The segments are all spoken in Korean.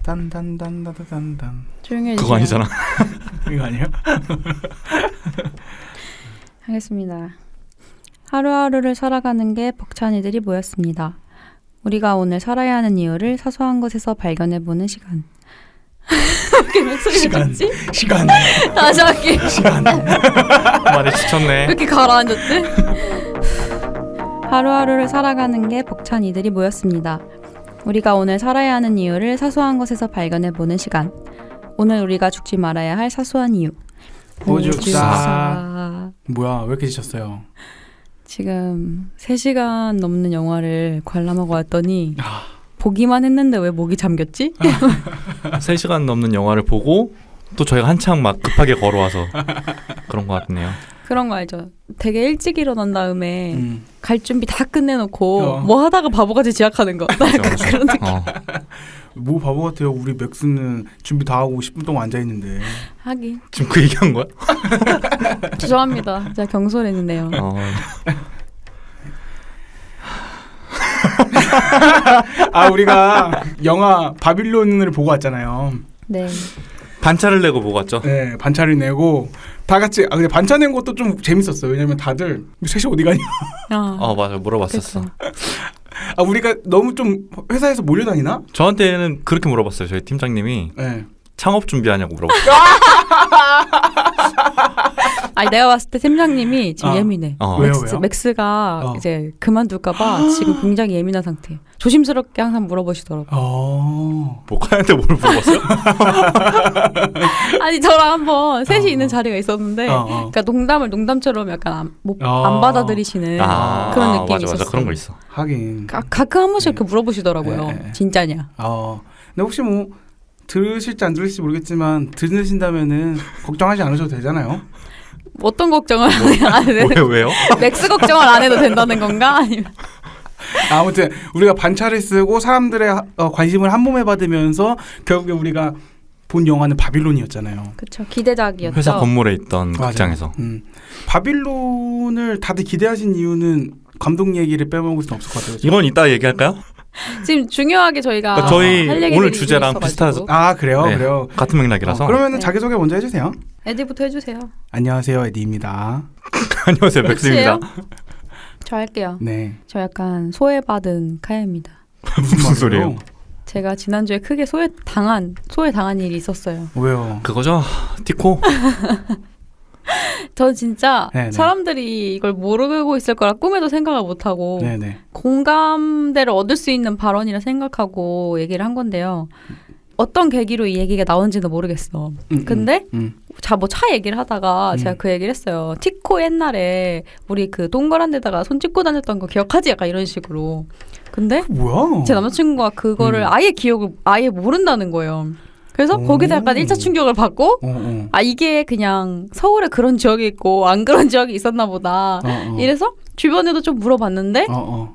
딴딴딴딴딴딴. 조용히 해주세요. 그거 아니잖아. 이거 아니에요? 하겠습니다. 하루하루를 살아가는 게 벅찬 이들이 모였습니다. 우리가 오늘 살아야 하는 이유를 사소한 것에서 발견해보는 시간. 이렇게 목소리가 좋지? 시간. 다시 할게. 시간. 많이 지쳤네. 이렇게 가라앉았지? 하루하루를 살아가는 게 벅찬 이들이 모였습니다. 우리가 오늘 살아야 하는 이유를 사소한 것에서 발견해보는 시간. 오늘 우리가 죽지 말아야 할 사소한 이유. 오죽사. 뭐야, 왜 이렇게 지쳤어요? 지금 3시간 넘는 영화를 관람하고 왔더니 보기만 했는데 왜 목이 잠겼지? 3시간 넘는 영화를 보고 또 저희가 한창 막 급하게 걸어와서 그런 것 같네요. 그런 거 알죠? 되게 일찍 일어난 다음에 갈 준비 다 끝내놓고 뭐 하다가 바보같이 지각하는 거. 약간 그런 느낌. 뭐 바보 같아요. 우리 맥스는 준비 다 하고 10분 동안 앉아있는데. 하긴. 지금 그 얘기한 거야? 죄송합니다. 제가 경솔했는데요. 우리가 영화 바빌론을 보고 왔잖아요. 네. 반차를 내고 보고 왔죠? 네, 반차를 내고 다 같이 근데 반차 낸 것도 좀 재밌었어요. 왜냐면 다들 셋이 어디 가냐? 맞아, 물어봤었어. 우리가 너무 좀 회사에서 몰려다니나? 저한테는 그렇게 물어봤어요. 저희 팀장님이. 네. 창업 준비하냐고 물어봤어요. 아니 내가 봤을 때 팀장님이 지금 예민해. 왜요? 맥스가 이제 그만둘까봐 지금 굉장히 예민한 상태. 조심스럽게 항상 물어보시더라고요. 목하는데 뭘 물어봤어요? 아니 저랑 한번 셋이 있는 자리가 있었는데 그러니까 농담을 농담처럼 약간 안 받아들이시는 그런 느낌이 있었어요. 맞아 그런 거 있어. 하긴 가끔 한 번씩 이렇게 물어보시더라고요. 진짜냐? 근데 혹시 뭐 들으실지 안 들으실지 모르겠지만 들으신다면은 걱정하지 않으셔도 되잖아요. 어떤 걱정을 안 해도 왜요? 맥스 걱정을 안 해도 된다는 건가? 아니면 아무튼 우리가 반차를 쓰고 사람들의 관심을 한 몸에 받으면서 결국에 우리가 본 영화는 바빌론이었잖아요. 그렇죠. 기대작이었죠. 회사 건물에 있던 극장에서. 바빌론을 다들 기대하신 이유는 감독 얘기를 빼먹을 수는 없을 것 같아요. 이건 이따 얘기할까요? 지금 중요하게 저희가 저희 할 오늘 주제랑 비슷하죠. 그래요? 네, 그래요. 같은 맥락이라서. 그러면 자기소개 먼저 해주세요. 에디부터 해주세요. 안녕하세요, 에디입니다. 안녕하세요, 맥스입니다. 저 할게요. 네. 저 약간 소외받은 카야입니다. 무슨 소리예요? 제가 지난주에 크게 소외당한 일이 있었어요. 왜요? 그거죠? 티코? 저 진짜 네네. 사람들이 이걸 모르고 있을 거라 꿈에도 생각을 못하고 공감대를 얻을 수 있는 발언이라 생각하고 얘기를 한 건데요. 어떤 계기로 이 얘기가 나온지는 모르겠어. 근데 차 얘기를 하다가 제가 그 얘기를 했어요. 티코 옛날에 우리 그 동그란 데다가 손 찝고 다녔던 거 기억하지? 약간 이런 식으로. 근데 뭐야? 제 남자친구가 그거를 아예 기억을 아예 모른다는 거예요. 그래서 거기서 약간 1차 충격을 받고 이게 그냥 서울에 그런 지역이 있고 안 그런 지역이 있었나 보다. 이래서 주변에도 좀 물어봤는데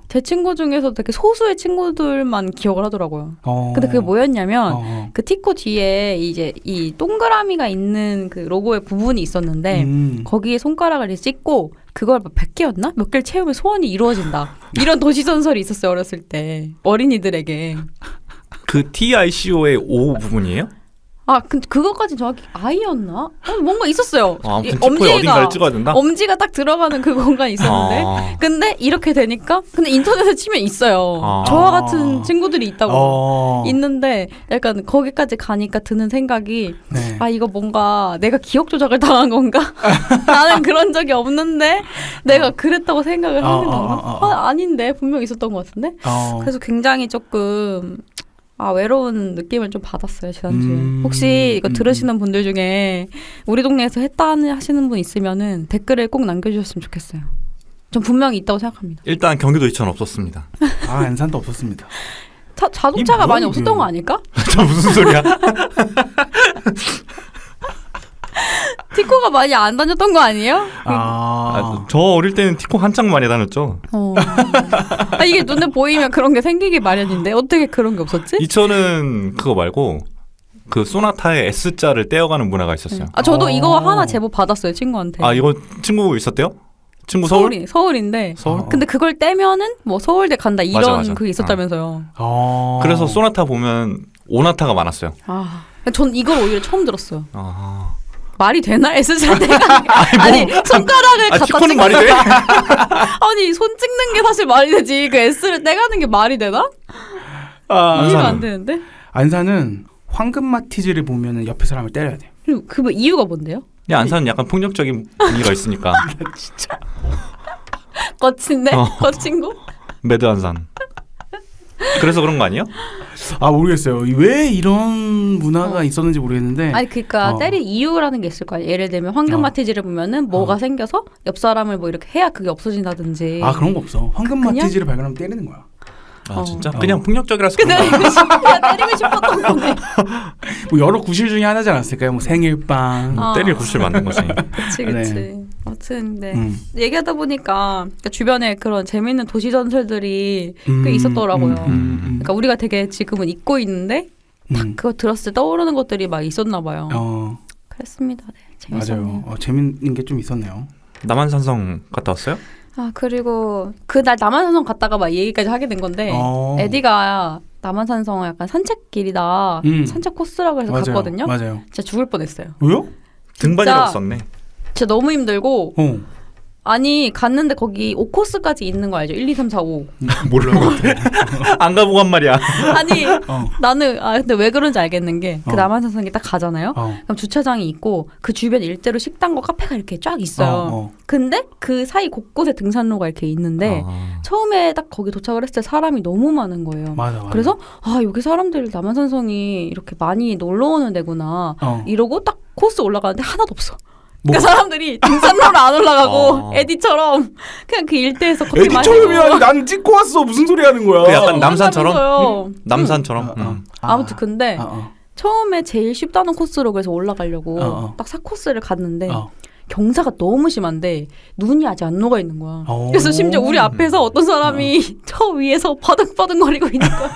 제 친구 중에서 되게 소수의 친구들만 기억을 하더라고요. 근데 그게 뭐였냐면 그 티코 뒤에 이제 이 동그라미가 있는 그 로고의 부분이 있었는데 거기에 손가락을 찍고 그걸 100개였나? 몇 개를 채우면 소원이 이루어진다. 이런 도시전설이 있었어요. 어렸을 때. 어린이들에게. 그 TICO의 O 부분이에요? 근데 그것까지 정확히 I였나? 뭔가 있었어요. 아무튼 티코에 어딘가를 찍어야 된다? 엄지가 딱 들어가는 그 공간이 있었는데 근데 이렇게 되니까 근데 인터넷에 치면 있어요. 저와 같은 친구들이 있다고 있는데 약간 거기까지 가니까 드는 생각이 이거 뭔가 내가 기억 조작을 당한 건가? 나는 그런 적이 없는데 내가 그랬다고 생각을 하는 건가? 아닌데 분명 있었던 것 같은데 그래서 굉장히 조금 외로운 느낌을 좀 받았어요, 지난주에. 혹시 이거 들으시는 분들 중에 우리 동네에서 했다 하시는 분 있으면은 댓글에 꼭 남겨주셨으면 좋겠어요. 전 분명히 있다고 생각합니다. 일단 경기도 이천은 없었습니다. 안산도 없었습니다. 자동차가 많이 없었던 거 아닐까? 저 무슨 소리야? 티코가 많이 안 다녔던 거 아니에요? 저 어릴 때는 티코 한창 많이 다녔죠. 이게 눈에 보이면 그런 게 생기기 마련인데 어떻게 그런 게 없었지? 이천은 그거 말고 그 소나타의 S자를 떼어가는 문화가 있었어요. 저도 이거 하나 제보 받았어요, 친구한테. 이거 친구 있었대요? 친구 서울인데. 근데 그걸 떼면은 뭐 서울대 간다 이런 맞아. 그게 있었다면서요. 그래서 소나타 보면 오나타가 많았어요. 전 이걸 오히려 처음 들었어요. 아. 말이 되나? S샷 내가 아니 손가락을 갖다 치코는 찍는 말이 돼? 아니 손 찍는 게 사실 말이 되지 그 S를 떼가는 게 말이 되나? 이해가 안 되는데. 안산은 황금마티즈를 보면은 옆에 사람을 때려야 돼. 그 뭐 이유가 뭔데요? 안산은 약간 폭력적인 분위기가 있으니까. 진짜. 거친데? 거친 거? 매드 안산. 그래서 그런 거 아니에요? 모르겠어요. 왜 이런 문화가 있었는지 모르겠는데. 아니 그러니까 때릴 이유라는 게 있을 거 아니에요. 예를 들면 황금마티즈를 보면은 뭐가 생겨서 옆 사람을 뭐 이렇게 해야 그게 없어진다든지. 그런 거 없어. 황금마티즈를 발견하면 때리는 거야. 진짜? 그냥 폭력적이라서 그냥 때리고 싶었던 거네. 뭐 여러 구실 중에 하나지 않았을까요? 뭐 생일빵. 때릴 구실 맞는 거지. 그치. 네. 아무튼 얘기하다 보니까 주변에 그런 재밌는 도시 전설들이 꽤 있었더라고요. 그러니까 우리가 되게 지금은 잊고 있는데 딱 그거 들었을 때 떠오르는 것들이 막 있었나 봐요. 그랬습니다. 네, 재밌었네요. 맞아요. 재밌는 게 좀 있었네요. 남한산성 갔다 왔어요? 그리고 그날 남한산성 갔다가 막 이 얘기까지 하게 된 건데 에디가 남한산성 약간 산책길이다 산책 코스라고 해서 갔거든요. 맞아요. 진짜 죽을 뻔했어요. 왜요? 등반이라고 썼네. 진짜 너무 힘들고 아니 갔는데 거기 5코스까지 있는 거 알죠? 1, 2, 3, 4, 5 몰라. 안 가보고 한 말이야. 아니 나는 근데 왜 그런지 알겠는 게 그 남한산성에 딱 가잖아요. 그럼 주차장이 있고 그 주변 일대로 식당과 카페가 이렇게 쫙 있어요. 근데 그 사이 곳곳에 등산로가 이렇게 있는데 처음에 딱 거기 도착을 했을 때 사람이 너무 많은 거예요. 맞아. 그래서 여기 사람들 남한산성이 이렇게 많이 놀러 오는 데구나 이러고 딱 코스 올라가는데 하나도 없어. 그러니까 사람들이 등산로를 안 올라가고 에디처럼 그냥 그 일대에서 커피 마시고. 에디처럼이야. 난 찍고 왔어. 무슨 소리 하는 거야? 그 약간 남산처럼? 남산처럼? 아무튼 근데 처음에 제일 쉽다는 코스로 그래서 올라가려고 딱 4코스를 갔는데 경사가 너무 심한데 눈이 아직 안 녹아 있는 거야. 그래서 심지어 우리 앞에서 어떤 사람이 저 위에서 바등바등거리고 있는 거야.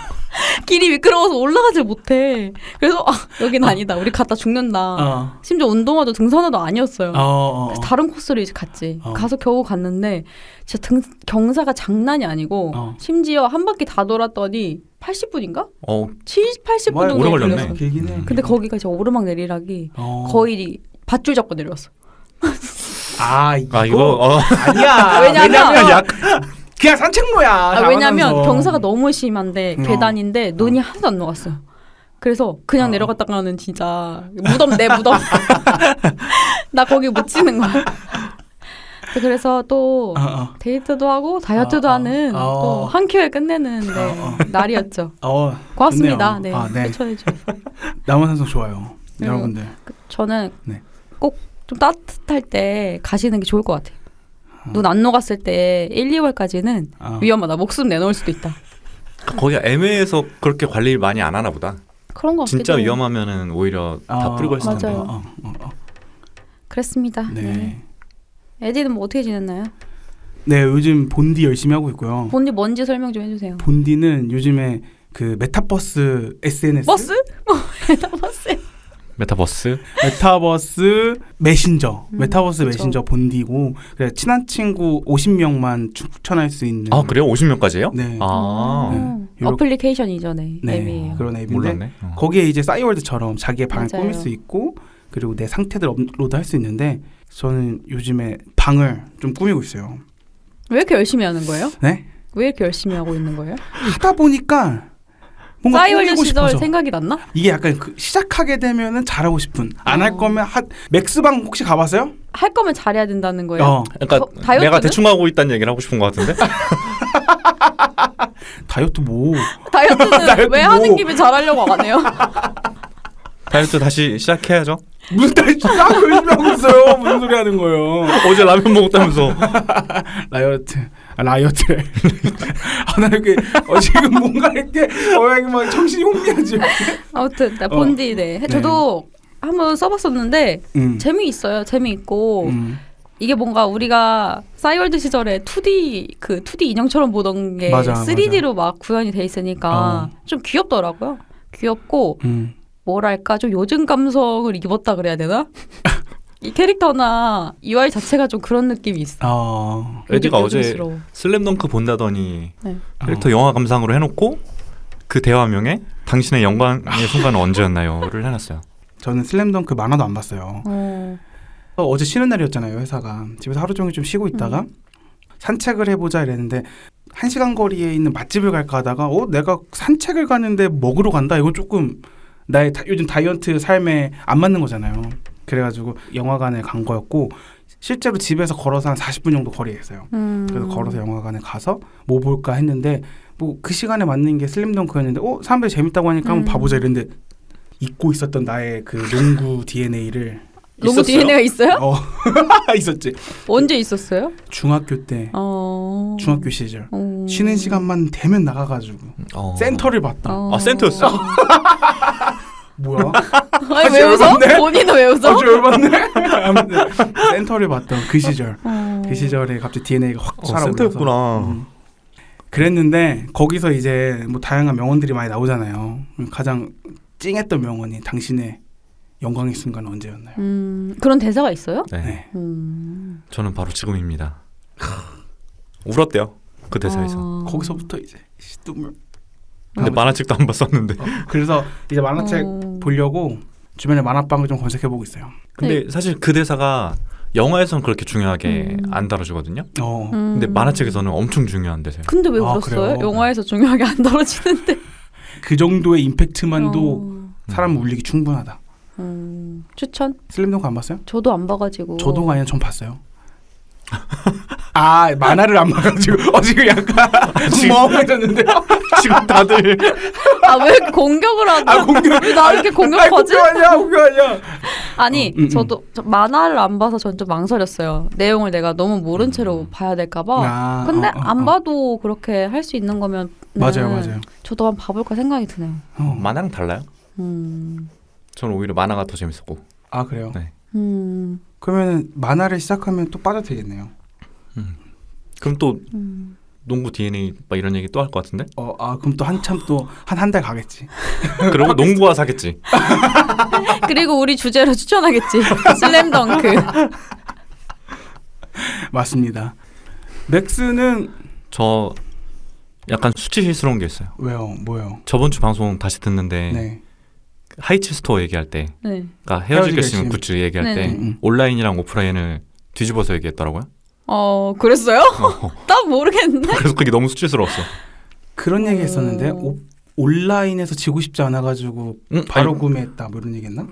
길이 미끄러워서 올라가질 못해. 그래서 여긴 아니다. 우리 갔다 죽는다. 심지어 운동화도 등산화도 아니었어요. 그래서 다른 코스로 이제 갔지. 가서 겨우 갔는데 진짜 경사가 장난이 아니고 심지어 한 바퀴 다 돌았더니 80분인가? 80분 정도 오래 걸렸네. 걸렸어. 근데 거기가 진짜 오르막 내리락이 거의 밧줄 잡고 내려왔어. 이거 아니야. 왜냐면 그냥 산책로야. 왜냐면 경사가 너무 심한데 계단인데 눈이 하나도 안 녹았어요. 그래서 그냥 내려갔다가는 진짜 무덤. 나 거기 못 치는 거야. 그래서 또 데이트도 하고 다이어트도 하는 또 한 큐에 끝내는 날이었죠. 고맙습니다. 네. 추천해주셔서. 남한산성 좋아요. 여러분들. 저는 꼭 좀 따뜻할 때 가시는 게 좋을 것 같아요. 눈 안 녹았을 때 1, 2월까지는 위험하다. 목숨 내놓을 수도 있다. 거기가 애매해서 그렇게 관리를 많이 안 하나 보다. 그런 거 진짜 위험하면은 오히려 다 뿌리고 했을 텐데. 그랬습니다. 네. 에디는 뭐 어떻게 지냈나요? 네, 요즘 본디 열심히 하고 있고요. 본디 뭔지 설명 좀 해주세요. 본디는 요즘에 그 메타버스 SNS 메타버스 메신저 메타버스 메신저 본디고 친한 친구 50명만 추천할 수 있는. 그래요? 50명까지요? 네. 어플리케이션이죠. 네. 앱이에요. 그런 앱인데 몰랐네. 거기에 이제 싸이월드처럼 자기의 방을 맞아요. 꾸밀 수 있고 그리고 내 상태들 업로드 할 수 있는데 저는 요즘에 방을 좀 꾸미고 있어요. 왜 이렇게 열심히 하는 거예요? 네? 왜 이렇게 열심히 하고 있는 거예요? 하다 보니까 뭔가 싸이월드 꾸미고 시절 싶어져. 생각이 났나? 이게 약간 시작하게 되면은 잘하고 싶은 안 할 거면 맥스방 혹시 가봤어요? 할 거면 잘해야 된다는 거예요. 그러니까 다이어트는? 내가 대충 하고 있다는 얘기를 하고 싶은 것 같은데. 다이어트 뭐? 다이어트는 왜 하는 김에 잘하려고 안 해요? 다이어트 다시 시작해야죠. 무슨 다이어트 열심히 하고 있어요. 무슨 소리 하는 거예요? 어제 라면 먹었다면서. 라이어트래. 나 이렇게 지금 뭔가 이렇게 막 정신이 혼미하지. 아무튼 본디 저도 한번 써봤었는데 재미있어요. 재미있고 이게 뭔가 우리가 싸이월드 시절에 2D 인형처럼 보던 게 3D로 막 구현이 돼 있으니까 좀 귀엽더라고요. 귀엽고 뭐랄까 좀 요즘 감성을 입었다 그래야 되나? 이 캐릭터나 UI 자체가 좀 그런 느낌이 있어. 에디가 어제 슬램덩크 본다더니 캐릭터 영화 감상으로 해놓고 그 대화명에 당신의 영광의 순간은 언제였나요?를 해놨어요. 저는 슬램덩크 만화도 안 봤어요. 어제 쉬는 날이었잖아요. 회사가. 집에서 하루 종일 좀 쉬고 있다가 산책을 해보자 이랬는데 1시간 거리에 있는 맛집을 갈까 하다가 내가 산책을 가는데 먹으러 간다? 이건 조금 나의 요즘 다이어트 삶에 안 맞는 거잖아요. 그래가지고 영화관에 간 거였고 실제로 집에서 걸어서 한 40분 정도 거리에 있어요. 그래서 걸어서 영화관에 가서 뭐 볼까 했는데 뭐 그 시간에 맞는 게 슬램덩크였는데 사람들이 재밌다고 하니까 한번 봐보자 이랬는데 잊고 있었던 나의 그 농구 DNA를 농구 DNA가 있어요? 있었지. 언제 있었어요? 중학교 때. 중학교 시절. 쉬는 시간만 되면 나가가지고 센터를 봤다. 센터였어? 뭐야? 아니 왜 웃어? 본인은 왜 웃어? 아주 열받네. 아무튼 센터를 봤던 그 시절. 그 시절에 갑자기 DNA가 확 살아올라서. 센터였구나. 그랬는데 거기서 이제 뭐 다양한 명언들이 많이 나오잖아요. 가장 찡했던 명언이 당신의 영광의 순간은 언제였나요? 그런 대사가 있어요? 네. 저는 바로 지금입니다. 울었대요. 그 대사에서. 거기서부터 이제 눈물. 근데 만화책도 안 봤었는데. 그래서 이제 만화책 보려고 주변에 만화방을 좀 검색해보고 있어요. 근데 사실 그 대사가 영화에서는 그렇게 중요하게 안 다뤄주거든요. 근데 만화책에서는 엄청 중요한 대사예요. 근데 왜 울었어요? 영화에서 중요하게 안 다뤄지는데. 그 정도의 임팩트만도 사람을 울리기 충분하다. 추천? 슬램덩크 안 봤어요? 저도 안 봐가지고. 저도가 아니라 전 봤어요. 만화를 안 봐가지고 지금 약간 멍해졌는데요. 지금 다들 왜 이렇게 공격을 하나? 왜 나 이렇게 공격하지? 공격하냐? 아니 저도 만화를 안 봐서 전 좀 망설였어요. 내용을 내가 너무 모른 채로 봐야 될까봐. 근데 안 봐도 그렇게 할 수 있는 거면 맞아요. 저도 한번 봐볼까 생각이 드네요. 만화랑 달라요? 저는 오히려 만화가 더 재밌었고. 그래요? 네. 그러면 만화를 시작하면 또 빠져도 되겠네요. 그럼 또 농구 DNA 막 이런 얘기 또 할 것 같은데? 그럼 또 한참 또 한 달 가겠지. 그리고 농구화 사겠지. 그리고 우리 주제로 추천하겠지. 슬램덩크. 맞습니다. 맥스는 저 약간 수치스러운 게 있어요. 왜요? 뭐요? 저번 주 방송 다시 듣는데 네. 하이츠 스토어 얘기할 때, 네. 그러니까 헤어질 결심 굿즈 얘기할 때 온라인이랑 오프라인을 뒤집어서 얘기했더라고요. 그랬어요? 딱 모르겠는데. 그래서 그게 너무 수치스러웠어. 그런 얘기 했었는데 온라인에서 지고 싶지 않아가지고 바로 구매했다 뭐 이런 얘기했나?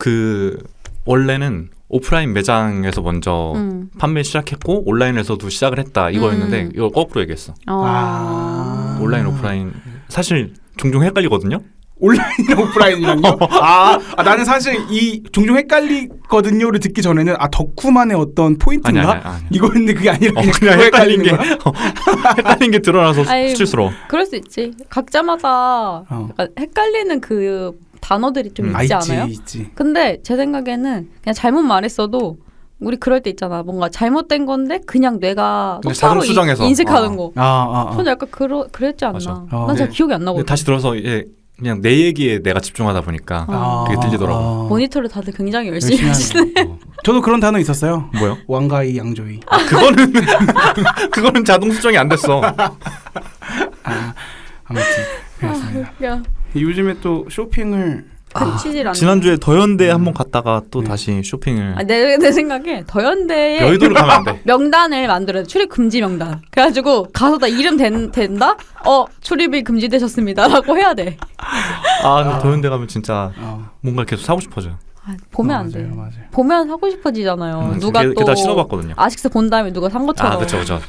원래는 오프라인 매장에서 먼저 판매 시작했고 온라인에서도 시작을 했다 이거였는데 이걸 거꾸로 얘기했어. 온라인 오프라인 사실 종종 헷갈리거든요. 온라인이랑 오프라인이랑요? 나는 사실 이 종종 헷갈리거든요를 듣기 전에는 덕후만의 어떤 포인트인가? 아니. 이거였는데 그게 아니라 그냥 헷갈린 게 헷갈린 게 드러나서 수치스러워. 그럴 수 있지. 각자마다 약간 헷갈리는 그 단어들이 좀 있지 않아요? 있지. 근데 제 생각에는 그냥 잘못 말했어도 우리 그럴 때 있잖아. 뭔가 잘못된 건데 그냥 뇌가 똑바로 인식하는 거. 저는 약간 그랬지 않나. 난 잘 기억이 안 나거든. 다시 들어서 그냥 내 얘기에 내가 집중하다 보니까 그게 들리더라고. 모니터를 다들 굉장히 열심히 하시네. 저도 그런 단어 있었어요. 뭐요? 왕가이 양조이. 그거는 자동 수정이 안 됐어. 아무튼 그렇습니다. 요즘에 또 쇼핑을 그치질 않네. 지난주에 더현대 한번 갔다가 또 다시 쇼핑을. 내 생각에 더현대에 여의도를 가면 안 돼. 명단을 만들어야 돼. 출입 금지 명단. 그래가지고 가서 나 이름 된다? 출입이 금지되셨습니다라고 해야 돼. 근데 더현대 가면 진짜 뭔가 계속 사고 싶어져요. 보면 안 돼. 맞아요. 보면 사고 싶어지잖아요. 누가 또 게다가 신어봤거든요. 아식스 본 다음에 누가 산 것처럼. 그렇죠.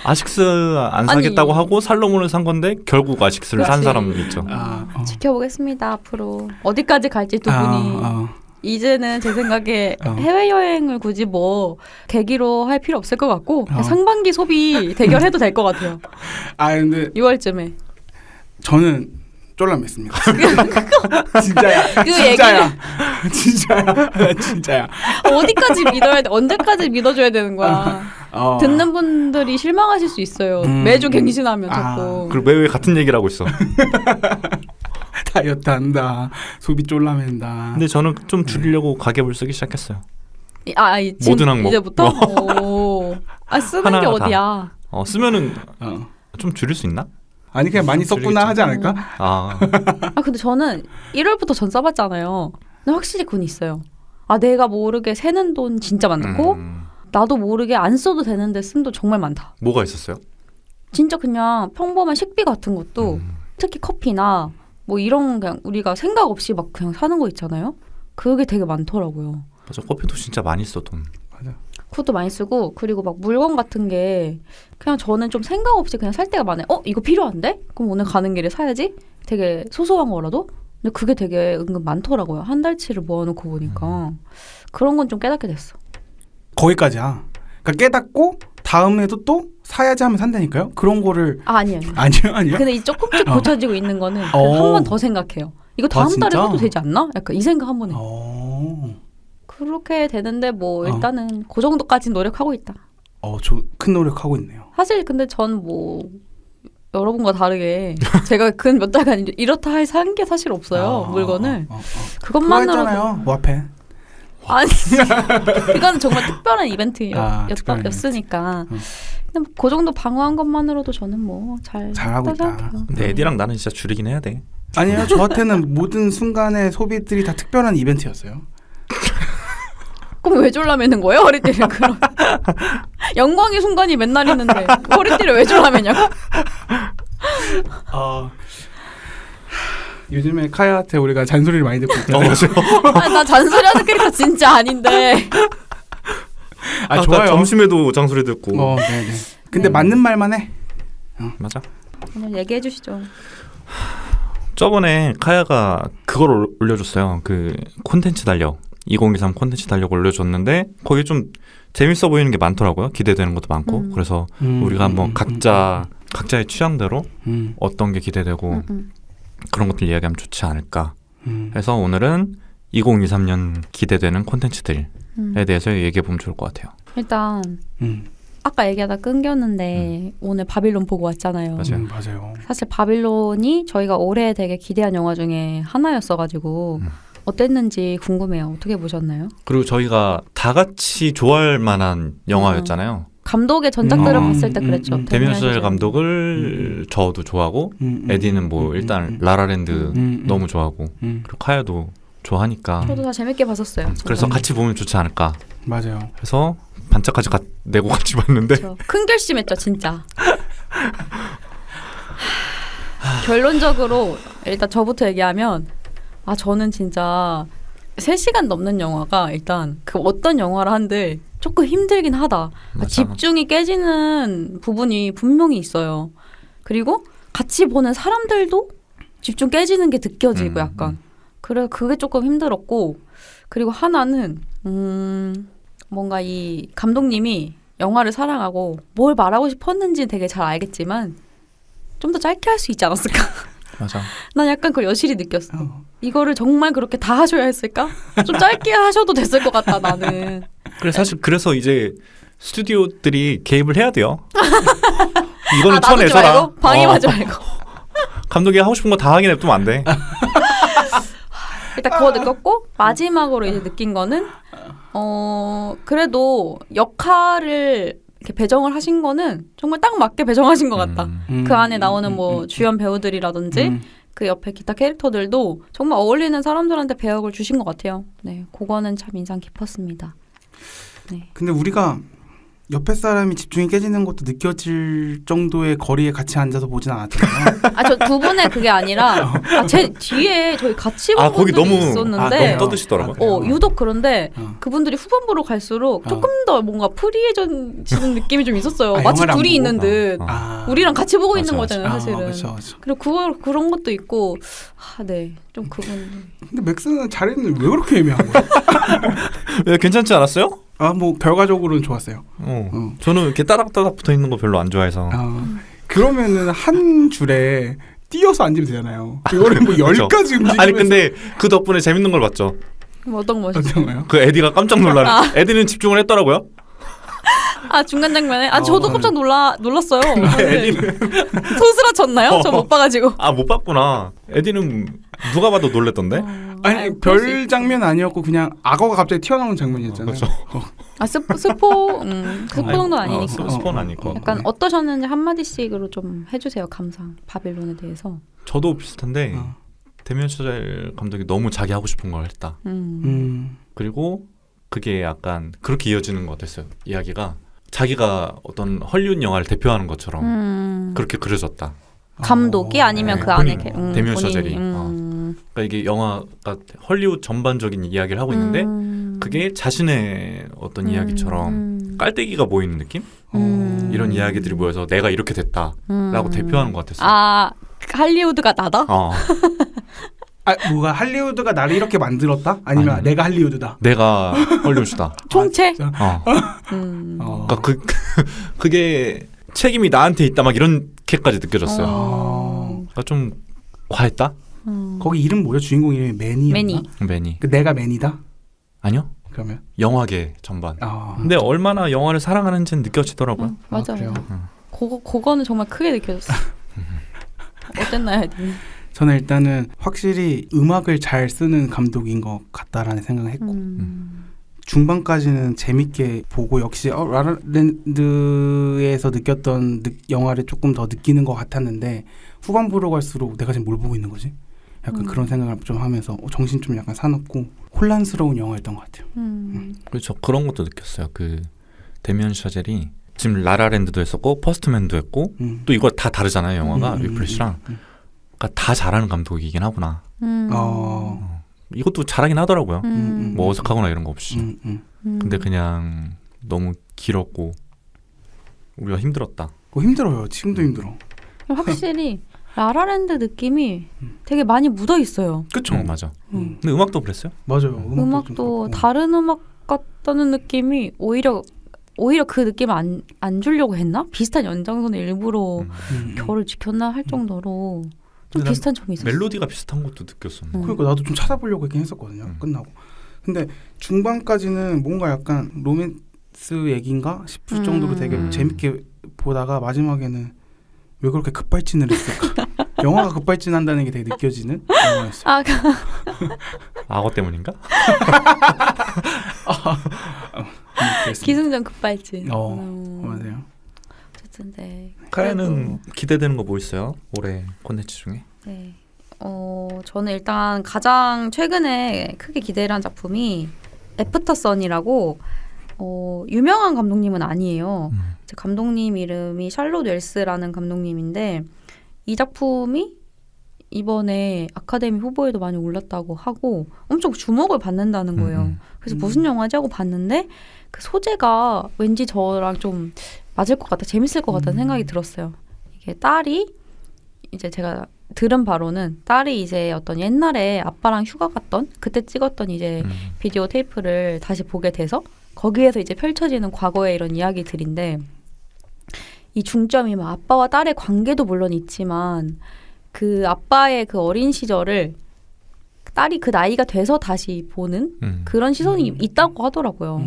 아식스 안 사겠다고 하고 살로몬을 산 건데 결국 아식스를 산 사람 있죠. 지켜보겠습니다. 앞으로 어디까지 갈지 두 분이. 이제는 제 생각에 해외여행을 굳이 뭐 계기로 할 필요 없을 것 같고 상반기 소비 대결해도 될 것 같아요. 근데 6월쯤에 저는 쫄라맸습니다. 진짜야. 어디까지 믿어야 돼? 언제까지 믿어줘야 되는 거야? 듣는 분들이 실망하실 수 있어요. 매주 갱신하면 자꾸. 그리고 매일 같은 얘기를 하고 있어. 다이어트 한다. 소비 쫄라맨다. 근데 저는 좀 줄이려고 가계부를 쓰기 시작했어요. 모든 항목. 이제부터? 쓰는 게 어디야? 쓰면은 좀 줄일 수 있나? 아니 그냥 많이 썼구나 하지 않을까? 근데 저는 1월부터 전 써봤잖아요. 근데 확실히 그건 있어요. 내가 모르게 새는 돈 진짜 많고 나도 모르게 안 써도 되는데 쓴 돈 정말 많다. 뭐가 있었어요? 진짜 그냥 평범한 식비 같은 것도 특히 커피나 뭐 이런 그냥 우리가 생각 없이 막 그냥 사는 거 있잖아요. 그게 되게 많더라고요. 맞아, 커피도 진짜 많이 써 돈. 맞아. 그것도 많이 쓰고 그리고 막 물건 같은 게 그냥 저는 좀 생각 없이 그냥 살 때가 많아요. 이거 필요한데? 그럼 오늘 가는 길에 사야지? 되게 소소한 거라도? 근데 그게 되게 은근 많더라고요. 한 달치를 모아놓고 보니까 그런 건 좀 깨닫게 됐어. 거기까지야. 그러니까 깨닫고 다음에도 또 사야지 하면 산다니까요? 그런 거를 아니에요. 아니요? 근데 이 조금씩 고쳐지고 있는 거는 한 번 더 생각해요. 이거 다음 달에 해도 되지 않나? 약간 이 생각 한 번 해요. 그렇게 되는데 뭐 일단은 그 정도까지 노력하고 있다. 저 큰 노력하고 있네요. 사실 근데 전 뭐 여러분과 다르게 제가 근 몇 달간 이렇다 할 산 게 사실 없어요. 물건을. 그것만으로도. 그거 했잖아요. 와펜. 아니 이건 정말 특별한 이벤트였으니까. 근데 뭐 그 정도 방어한 것만으로도 저는 뭐 잘하고 있다. 근데 에디랑 나는 진짜 줄이긴 해야 돼. 아니요, 저한테는 모든 순간의 소비들이 다 특별한 이벤트였어요. 그럼 왜 졸라매는 거예요? 허리띠를 그럼 영광의 순간이 맨날 있는데 허리띠를 왜 졸라매냐고? 요즘에 카야한테 우리가 잔소리를 많이 듣고 있잖아요. 나 잔소리하는 캐릭터 진짜 아닌데. 좋아요. 점심에도 잔소리 듣고. 네네. 근데 맞는 말만 해. 맞아. 그냥 얘기해 주시죠. 저번에 카야가 그걸 올려줬어요. 그 콘텐츠 달력 2023 콘텐츠 달력 올려줬는데 거기 좀 재밌어 보이는 게 많더라고요. 기대되는 것도 많고. 그래서 우리가 한번 각자의 취향대로 어떤 게 기대되고 그런 것들 이야기하면 좋지 않을까 해서 오늘은 2023년 기대되는 콘텐츠들에 대해서 얘기해보면 좋을 것 같아요. 일단 아까 얘기하다 끊겼는데 오늘 바빌론 보고 왔잖아요. 맞아요. 사실 바빌론이 저희가 올해 되게 기대한 영화 중에 하나였어가지고 어땠는지 궁금해요. 어떻게 보셨나요? 그리고 저희가 다 같이 좋아할 만한 영화였잖아요. 감독의 전작들을 봤을 때 그랬죠. 데미안 샤젤 감독을 저도 좋아하고 에디는 뭐 일단 라라랜드 너무 좋아하고 그리고 카야도 좋아하니까 저도 다 재밌게 봤었어요. 그래서 같이 보면 좋지 않을까. 맞아요. 그래서 반짝까지 내고 같이 봤는데 큰 결심했죠 진짜. 결론적으로 일단 저부터 얘기하면 저는 진짜 3시간 넘는 영화가 일단 그 어떤 영화를 한들 조금 힘들긴 하다. 집중이 깨지는 부분이 분명히 있어요. 그리고 같이 보는 사람들도 집중 깨지는 게 느껴지고 약간 그래 그게 조금 힘들었고 그리고 하나는 뭔가 이 감독님이 영화를 사랑하고 뭘 말하고 싶었는지 되게 잘 알겠지만 좀 더 짧게 할 수 있지 않았을까? 맞아. 난 약간 그걸 여실히 느꼈어. 이거를 정말 그렇게 다 하셔야 했을까? 좀 짧게 하셔도 됐을 것 같다 나는. 그래서 이제 스튜디오들이 개입을 해야 돼요. 이거는 쳐내서라. 방해하지 말고. 감독이 하고 싶은 거 다 하긴 냅두면 안 돼. 일단 그거 느꼈고 마지막으로 이제 느낀 거는 그래도 역할을 이렇게 배정을 하신 거는 정말 딱 맞게 배정하신 것 같다. 그 안에 나오는 뭐 주연 배우들이라든지 그 옆에 기타 캐릭터들도 정말 어울리는 사람들한테 배역을 주신 것 같아요. 네, 그거는 참 인상 깊었습니다. 네. 근데 우리가 옆에 사람이 집중이 깨지는 것도 느껴질 정도의 거리에 같이 앉아서 보진 않았잖아요. 저 두 분의 그게 아니라 제 뒤에 저희 같이 본 거기 분들이 너무 있었는데 너무 떠드시더라고요. 유독 그런데 그분들이 후반부로 갈수록 조금 더 뭔가 프리해지는 느낌이 좀 있었어요. 마치 둘이 있는 듯. 우리랑 같이 보고 있는 거잖아요, 사실은. 그렇죠. 그리고 그런 것도 있고 네, 좀 그분. 근데 맥스는 잘했는데 왜 그렇게 애매한 거야? 왜 괜찮지 않았어요? 뭐 결과적으로는 좋았어요. 저는 이렇게 따닥따닥 붙어 있는 거 별로 안 좋아해서. 그러면은 한 줄에 띄어서 앉으면 되잖아요. 이거를 뭐 10가지 움직이면서. 아니 근데 그 덕분에 재밌는 걸 봤죠. 어떤 거죠? 그 에디가 깜짝 에디는 집중을 했더라고요. 중간 장면에 저도 깜짝 놀랐어요. 에디는 소스라쳤나요? 저 못 봐가지고. 못 봤구나. 에디는 누가 봐도 놀랬던데. 아니 별 장면 아니었고 그냥 악어가 갑자기 튀어나오는 장면이었잖아요. 그렇죠. 스포 정도는 아니니까. 스포는 아니고. 약간 어떠셨는지 한마디씩으로 좀 해주세요. 감상 바빌론에 대해서. 저도 비슷한데 데미안 샤젤 감독이 너무 자기 하고 싶은 걸 했다. 그리고 그게 약간 그렇게 이어지는 것 같았어요. 이야기가 자기가 어떤 헐리우드 영화를 대표하는 것처럼 그렇게 그려졌다. 감독이 아니면 그 안에 데미안 샤젤이. 그러니까 이게 영화가 헐리우드 전반적인 이야기를 하고 있는데 그게 자신의 어떤 이야기처럼 깔때기가 모이는 느낌? 이런 이야기들이 모여서 내가 이렇게 됐다라고 대표하는 것 같았어요. 아, 할리우드가 나다? 뭐가 할리우드가 나를 이렇게 만들었다? 아니면 내가 할리우드다? 내가 헐리우드다. 총체? 그러니까 그게 책임이 나한테 있다 막 이렇게까지 느껴졌어요. 그러니까 좀 과했다? 거기 이름 뭐죠? 주인공 이름이 매니였나? 매니. 내가 매니다? 아니요. 그러면? 영화계 전반. 근데 얼마나 영화를 사랑하는지는 느껴지더라고요. 맞아요. 그거는 정말 크게 느껴졌어. 어땠나요, 헤드님? 저는 일단은 확실히 음악을 잘 쓰는 감독인 것 같다라는 생각을 했고 중반까지는 재밌게 보고 역시 라라랜드에서 느꼈던 영화를 조금 더 느끼는 것 같았는데 후반부로 갈수록 내가 지금 뭘 보고 있는 거지? 약간 그런 생각을 좀 하면서 정신 좀 약간 사납고 혼란스러운 영화였던 것 같아요. 그렇죠. 그런 것도 느꼈어요. 그 데미안 샤젤이 지금 라라랜드도 했었고 퍼스트맨도 했고 또 이거 다 다르잖아요. 영화가 위플래시랑. 그러니까 다 잘하는 감독이긴 하구나. 이것도 잘하긴 하더라고요. 뭐 어색하거나 이런 거 없이. 근데 그냥 너무 길었고 우리가 힘들었다. 힘들어요. 지금도 힘들어. 확실히 라라랜드 느낌이 되게 많이 묻어 있어요. 그쵸? 맞아. 근데 음악도 그랬어요? 맞아요. 음악도 다른 음악 같다는 느낌이 오히려 그 느낌을 안 주려고 했나? 비슷한 연장선에 일부러 결을 지켰나 할 정도로 좀 비슷한 점이 있었어요. 멜로디가 비슷한 것도 느꼈었는데. 그러니까 나도 좀 찾아보려고 했긴 했었거든요. 끝나고. 근데 중반까지는 뭔가 약간 로맨스 얘기인가 싶을 정도로 되게 재밌게 보다가 마지막에는 왜 그렇게 급발진을 했을까? 영화가 급발진한다는 게 되게 느껴지는 영화였어요. 악어 때문인가? 기승전 급발진. 맞아요. 어쨌든 네. 카야는 기대되는 거 뭐 있어요? 올해 콘텐츠 중에? 네. 저는 일단 가장 최근에 크게 기대를 한 작품이 애프터 선이라고 유명한 감독님은 아니에요. 감독님 이름이 샬롯 웰스라는 감독님인데 이 작품이 이번에 아카데미 후보에도 많이 올랐다고 하고 엄청 주목을 받는다는 거예요. 그래서 무슨 영화지 하고 봤는데 그 소재가 왠지 저랑 좀 맞을 것 같다, 재밌을 것 같다는 생각이 들었어요. 이게 딸이 이제 제가 들은 바로는 딸이 이제 어떤 옛날에 아빠랑 휴가 갔던 그때 찍었던 이제 비디오 테이프를 다시 보게 돼서 거기에서 이제 펼쳐지는 과거의 이런 이야기들인데 이 중점이 막 아빠와 딸의 관계도 물론 있지만 그 아빠의 그 어린 시절을 딸이 그 나이가 돼서 다시 보는 그런 시선이 있다고 하더라고요.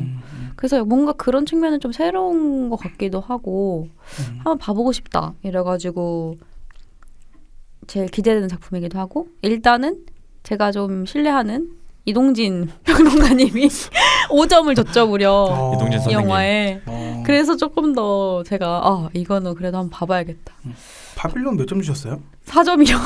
그래서 뭔가 그런 측면은 좀 새로운 것 같기도 하고 한번 봐보고 싶다 이래가지고 제일 기대되는 작품이기도 하고 일단은 제가 좀 신뢰하는 이동진 평론가님이 5점을 줬죠 무려 이동진 이 선생님. 영화에. 그래서 조금 더 제가 이거는 그래도 한번 봐봐야겠다. 바빌론 몇 점 주셨어요? 4점이요.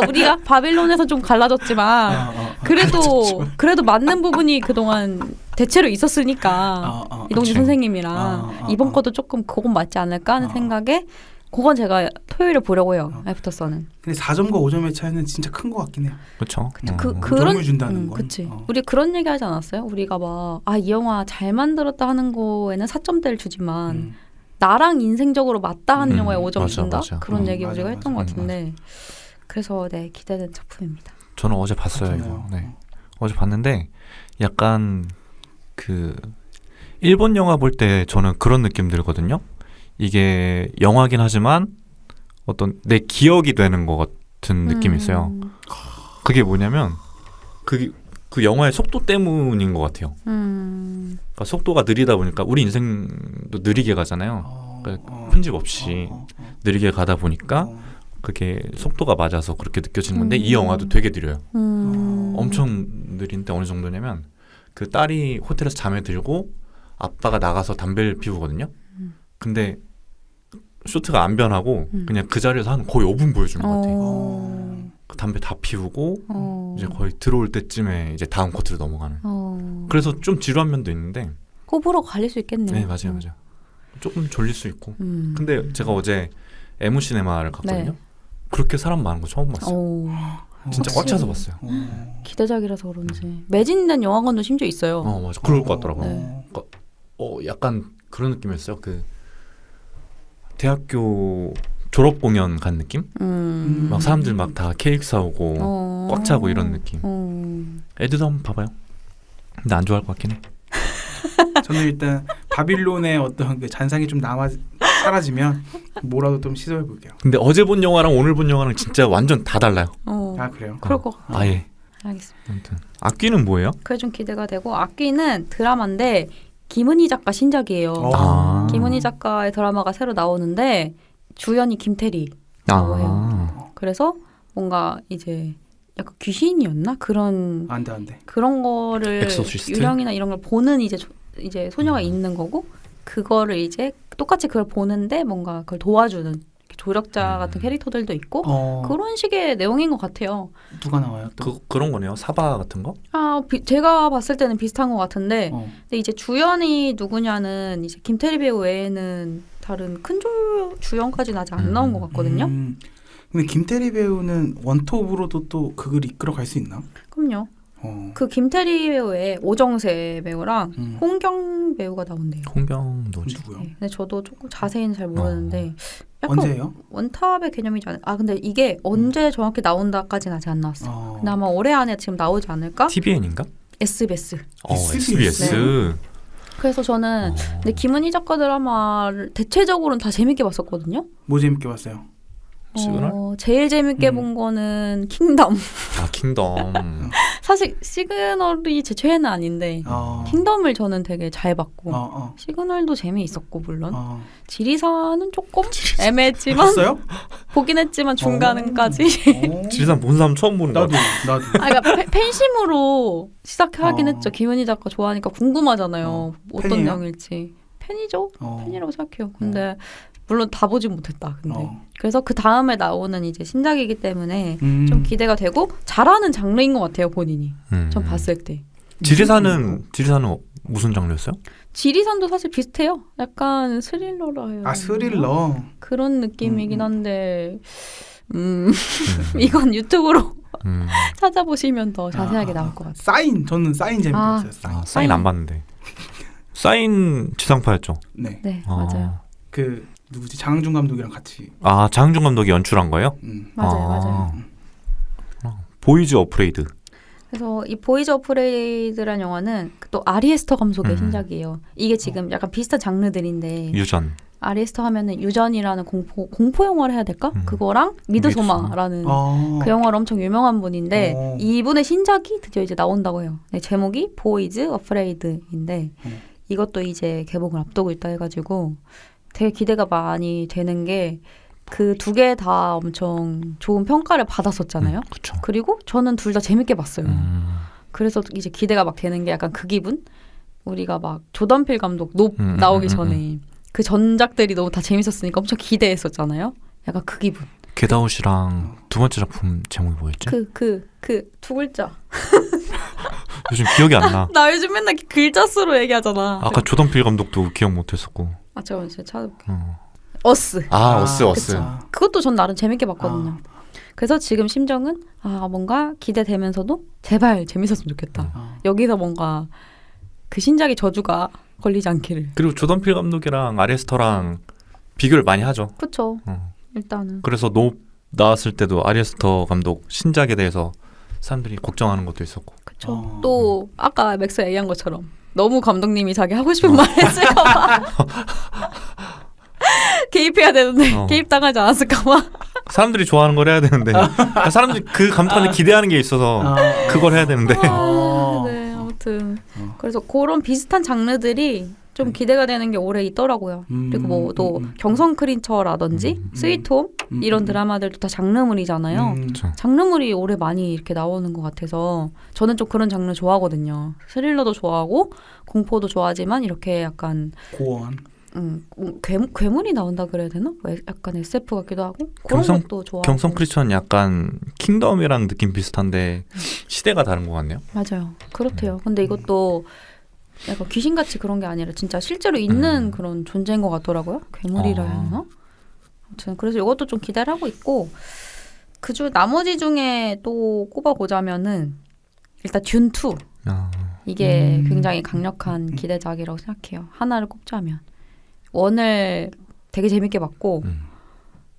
우리가 바빌론에서 좀 갈라졌지만 그래도 맞는 부분이 그동안 대체로 있었으니까 이동진 선생님이랑 이번 것도 조금 그건 맞지 않을까 하는 생각에 그건 제가 토요일에 보려고 해요. 애프터 선은. 근데 4점과 5점의 차이는 진짜 큰 것 같긴 해요. 그렇죠. 그런 준다는 건. 그치. 우리 그런 얘기 하지 않았어요? 우리가 막 이 영화 잘 만들었다 하는 거에는 4점대를 주지만 나랑 인생적으로 맞다 하는 영화에 5점 준다? 그런 얘기 우리가 했던 것 같은데 그래서 네 기대된 작품입니다. 저는 어제 봤어요. 이거. 네. 어제 봤는데 약간 그 일본 영화 볼 때 저는 그런 느낌 들거든요. 이게 영화긴 하지만 어떤 내 기억이 되는 것 같은 느낌이 있어요. 그게 뭐냐면 그 영화의 속도 때문인 것 같아요. 그러니까 속도가 느리다 보니까 우리 인생도 느리게 가잖아요. 그러니까 편집 없이 느리게 가다 보니까 그게 속도가 맞아서 그렇게 느껴지는 건데 이 영화도 되게 느려요. 엄청 느린데 어느 정도냐면 그 딸이 호텔에서 잠에 들고 아빠가 나가서 담배를 피우거든요. 근데 쇼트가 안 변하고 그냥 그 자리에서 한 거의 5분 보여주는 것 같아요. 그 담배 다 피우고 이제 거의 들어올 때쯤에 이제 다음 코트로 넘어가는. 그래서 좀 지루한 면도 있는데 호불호 갈릴 수 있겠네요. 네, 맞아요. 조금 졸릴 수 있고. 근데 제가 어제 에무시네마를 갔거든요. 네. 그렇게 사람 많은 거 처음 봤어요. 진짜 꽉 차서 봤어요. 기대작이라서 그런지 매진된 영화관도 심지어 있어요. 맞아. 그럴 것 같더라고요. 네. 약간 그런 느낌이었어요. 그 대학교 졸업 공연 간 느낌? 막 사람들 막 다 케이크 사오고 꽉 차고 이런 느낌. 애들도 한번 봐봐요. 근데 안 좋아할 것 같긴 해. 저는 일단 바빌론의 어떤 그 잔상이 좀 사라지면 뭐라도 좀 시도해 볼게요. 근데 어제 본 영화랑 오늘 본 영화랑 진짜 완전 다 달라요. 아 그래요? 그럴 것 같아요. 아예. 알겠습니다. 아무튼 악귀는 뭐예요? 그게 좀 기대가 되고 악귀는 드라마인데 김은희 작가 신작이에요. 김은희 작가의 드라마가 새로 나오는데 주연이 김태리라고 해요. 그래서 뭔가 이제 약간 귀신이었나 그런 안돼 그런 거를 엑소시스트? 유령이나 이런 걸 보는 이제 소녀가 있는 거고 그거를 이제 똑같이 그걸 보는데 뭔가 그걸 도와주는 조력자 같은 캐릭터들도 있고 그런 식의 내용인 것 같아요. 누가 나와요? 또? 그런 거네요. 사바 같은 거? 제가 봤을 때는 비슷한 것 같은데 근데 이제 주연이 누구냐는 이제 김태리 배우 외에는 다른 큰 주연까지는 아직 안 나온 것 같거든요. 근데 김태리 배우는 원톱으로도 또 그걸 이끌어 갈 수 있나? 그럼요. 그 김태리 배우의 오정세 배우랑 홍경 배우가 나온대요. 홍경 누구지? 누구요? 네, 근데 저도 조금 자세히는 잘 모르는데 약간 언제예요? 원탑의 개념이지 않을까? 근데 이게 언제 정확히 나온다까지는 아직 안 나왔어. 근데 아마 올해 안에 지금 나오지 않을까? TVN인가? SBS. SBS. 네. 그래서 저는 근데 김은희 작가 드라마를 대체적으로는 다 재밌게 봤었거든요. 뭐 재밌게 봤어요? 시그널? 제일 재밌게 본 거는 킹덤. 킹덤. 사실 시그널이 제 최애는 아닌데 킹덤을 저는 되게 잘 봤고 시그널도 재미있었고 물론 지리산은 조금 애매했지만 봤어요? 보긴 했지만 중간까지. 지리산 본 사람 처음 보는 거 같아. 나도. 그러니까 팬심으로 시작하긴 했죠. 김은희 작가 좋아하니까 궁금하잖아요. 어떤 팬이에요? 내용일지. 팬이죠. 팬이라고 생각해요. 근데 물론 다 보진 못했다. 근데 그래서 그 다음에 나오는 이제 신작이기 때문에 좀 기대가 되고 잘하는 장르인 것 같아요. 본인이. 전 봤을 때. 지리산은 무슨 장르였어요? 지리산도 사실 비슷해요. 약간 스릴러라 해요. 스릴러. 그런 느낌이긴 한데 이건 유튜브로 찾아보시면 더 자세하게 나올 것 같아요. 저는 사인 재밌게 봤어요. 사인 안 봤는데. 사인 지상파였죠? 네. 네, 맞아요. 그 누구지? 장항준 감독이랑 같이. 장항준 감독이 연출한 거예요? 맞아요. 보이즈 어프레이드. 그래서 이 보이즈 어프레이드란 영화는 또 아리에스터 감독의 신작이에요. 이게 지금 약간 비슷한 장르들인데 유전. 아리에스터 하면은 유전이라는 공포 영화를 해야 될까? 그거랑 미드소마라는 그 영화로 엄청 유명한 분인데 이분의 신작이 드디어 이제 나온다고 해요. 네, 제목이 보이즈 어프레이드인데 이것도 이제 개봉을 앞두고 있다 해가지고 되게 기대가 많이 되는 게 그 두 개 다 엄청 좋은 평가를 받았었잖아요. 그리고 저는 둘 다 재밌게 봤어요. 그래서 이제 기대가 막 되는 게 약간 그 기분? 우리가 막 조던 필 감독 나오기 전에 그 전작들이 너무 다 재밌었으니까 엄청 기대했었잖아요. 약간 그 기분. 겟아웃이랑 두 번째 작품 제목이 뭐였지? 그 두 글자. 요즘 기억이 안 나. 나 요즘 맨날 글자 수로 얘기하잖아. 아까 조던 필 감독도 기억 못했었고. 잠깐만 제가 찾아볼게요. 어스. 어스. 그것도 전 나름 재밌게 봤거든요. 그래서 지금 심정은 뭔가 기대되면서도 제발 재밌었으면 좋겠다. 여기서 뭔가 그 신작의 저주가 걸리지 않기를. 그리고 조던 필 감독이랑 아리에스터랑 비교를 많이 하죠. 그렇죠. 일단은. 그래서 나왔을 때도 아리에스터 감독 신작에 대해서 사람들이 걱정하는 것도 있었고. 그렇죠. 또 아까 맥스 얘기한 것처럼 너무 감독님이 자기 하고 싶은 말 했을까봐 개입해야 되는데 개입당하지 않았을까봐. 사람들이 좋아하는 걸 해야 되는데 사람들이 그 감독한테 기대하는 게 있어서 그걸 해야 되는데. 네, 아무튼 그래서 그런 비슷한 장르들이 좀 기대가 되는 게 올해 있더라고요. 그리고 뭐 또 경성 크리처라든지 스위트홈 이런 드라마들도 다 장르물이잖아요. 장르물이 올해 많이 이렇게 나오는 것 같아서 저는 좀 그런 장르 좋아하거든요. 스릴러도 좋아하고 공포도 좋아하지만 이렇게 약간 고어한 괴물이 나온다 그래야 되나? 약간 SF 같기도 하고 그런 것도 좋아하고. 경성 크리처는 약간 킹덤이랑 느낌 비슷한데 시대가 다른 것 같네요. 맞아요. 그렇대요. 근데 이것도 약간 귀신같이 그런 게 아니라 진짜 실제로 있는 그런 존재인 것 같더라고요. 괴물이라 해야 하나? 아무튼 그래서 이것도 좀 기대를 하고 있고 나머지 중에 또 꼽아보자면은 일단 듄2 이게 굉장히 강력한 기대작이라고 생각해요. 하나를 꼽자면 원을 되게 재밌게 봤고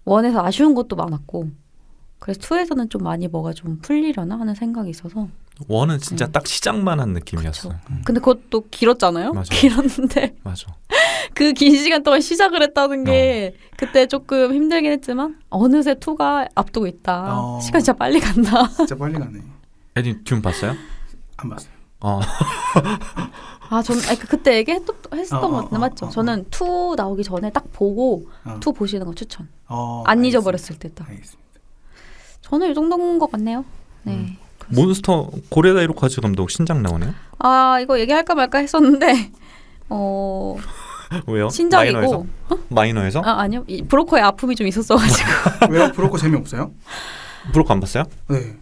원에서 아쉬운 것도 많았고 그래서 2에서는 좀 많이 뭐가 좀 풀리려나 하는 생각이 있어서 원은 진짜 딱 시작만 한 느낌이었어. 근데 그것도 길었잖아요. 맞아. 길었는데 맞아. 그 긴 시간 동안 시작을 했다는 게 그때 조금 힘들긴 했지만 어느새 2가 앞두고 있다. 시간 진짜 빨리 간다. 진짜 빨리 가네. 에디 듄 봤어요? 안 봤어요. 저는 그때 얘기했었던 것 같은데 맞죠? 저는 2 나오기 전에 딱 보고 2 보시는 거 추천. 안 잊어버렸을 때 딱. 알겠습니다. 저는 이 정도인 것 같네요. 네. 몬스터 고레다 히로카즈 감독 신작 나오네요? 이거 얘기할까 말까 했었는데 왜요? 신작이고 마이너에서? 아니요. 브로커의 아픔이 좀 있었어가지고. 왜요? 브로커 재미없어요? 브로커 안 봤어요? 네.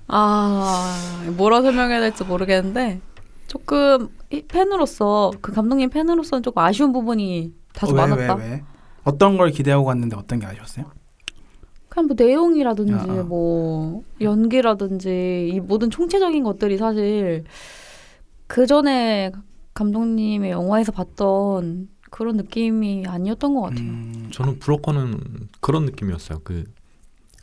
뭐라 설명해야 될지 모르겠는데 조금 팬으로서 그 감독님 팬으로서는 조금 아쉬운 부분이 다소 많았다. 왜? 어떤 걸 기대하고 갔는데 어떤 게 아쉬웠어요? 그냥 뭐 내용이라든지 뭐 연기라든지 이 모든 총체적인 것들이 사실 그 전에 감독님의 영화에서 봤던 그런 느낌이 아니었던 것 같아요. 저는 브로커는 그런 느낌이었어요. 그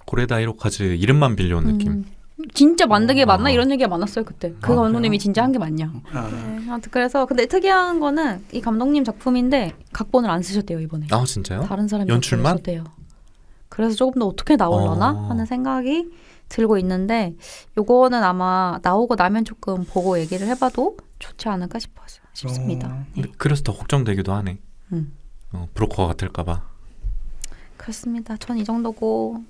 고레다 히로카즈 이름만 빌려온 느낌. 진짜 만든 게 맞나 이런 얘기가 많았어요 그때. 그 감독님이 그래요? 진짜 한 게 맞냐. 네, 아무튼 그래서 근데 특이한 거는 이 감독님 작품인데 각본을 안 쓰셨대요 이번에. 진짜요? 다른 사람이 연출만? 썼대요. 그래서 조금 더 어떻게 나올려나 하는 생각이 들고 있는데 요거는 아마 나오고 나면 조금 보고 얘기를 해봐도 좋지 않을까 싶습니다. 네. 근데 그래서 더 걱정되기도 하네. 브로커 같을까봐. 그렇습니다. 전 이 정도고.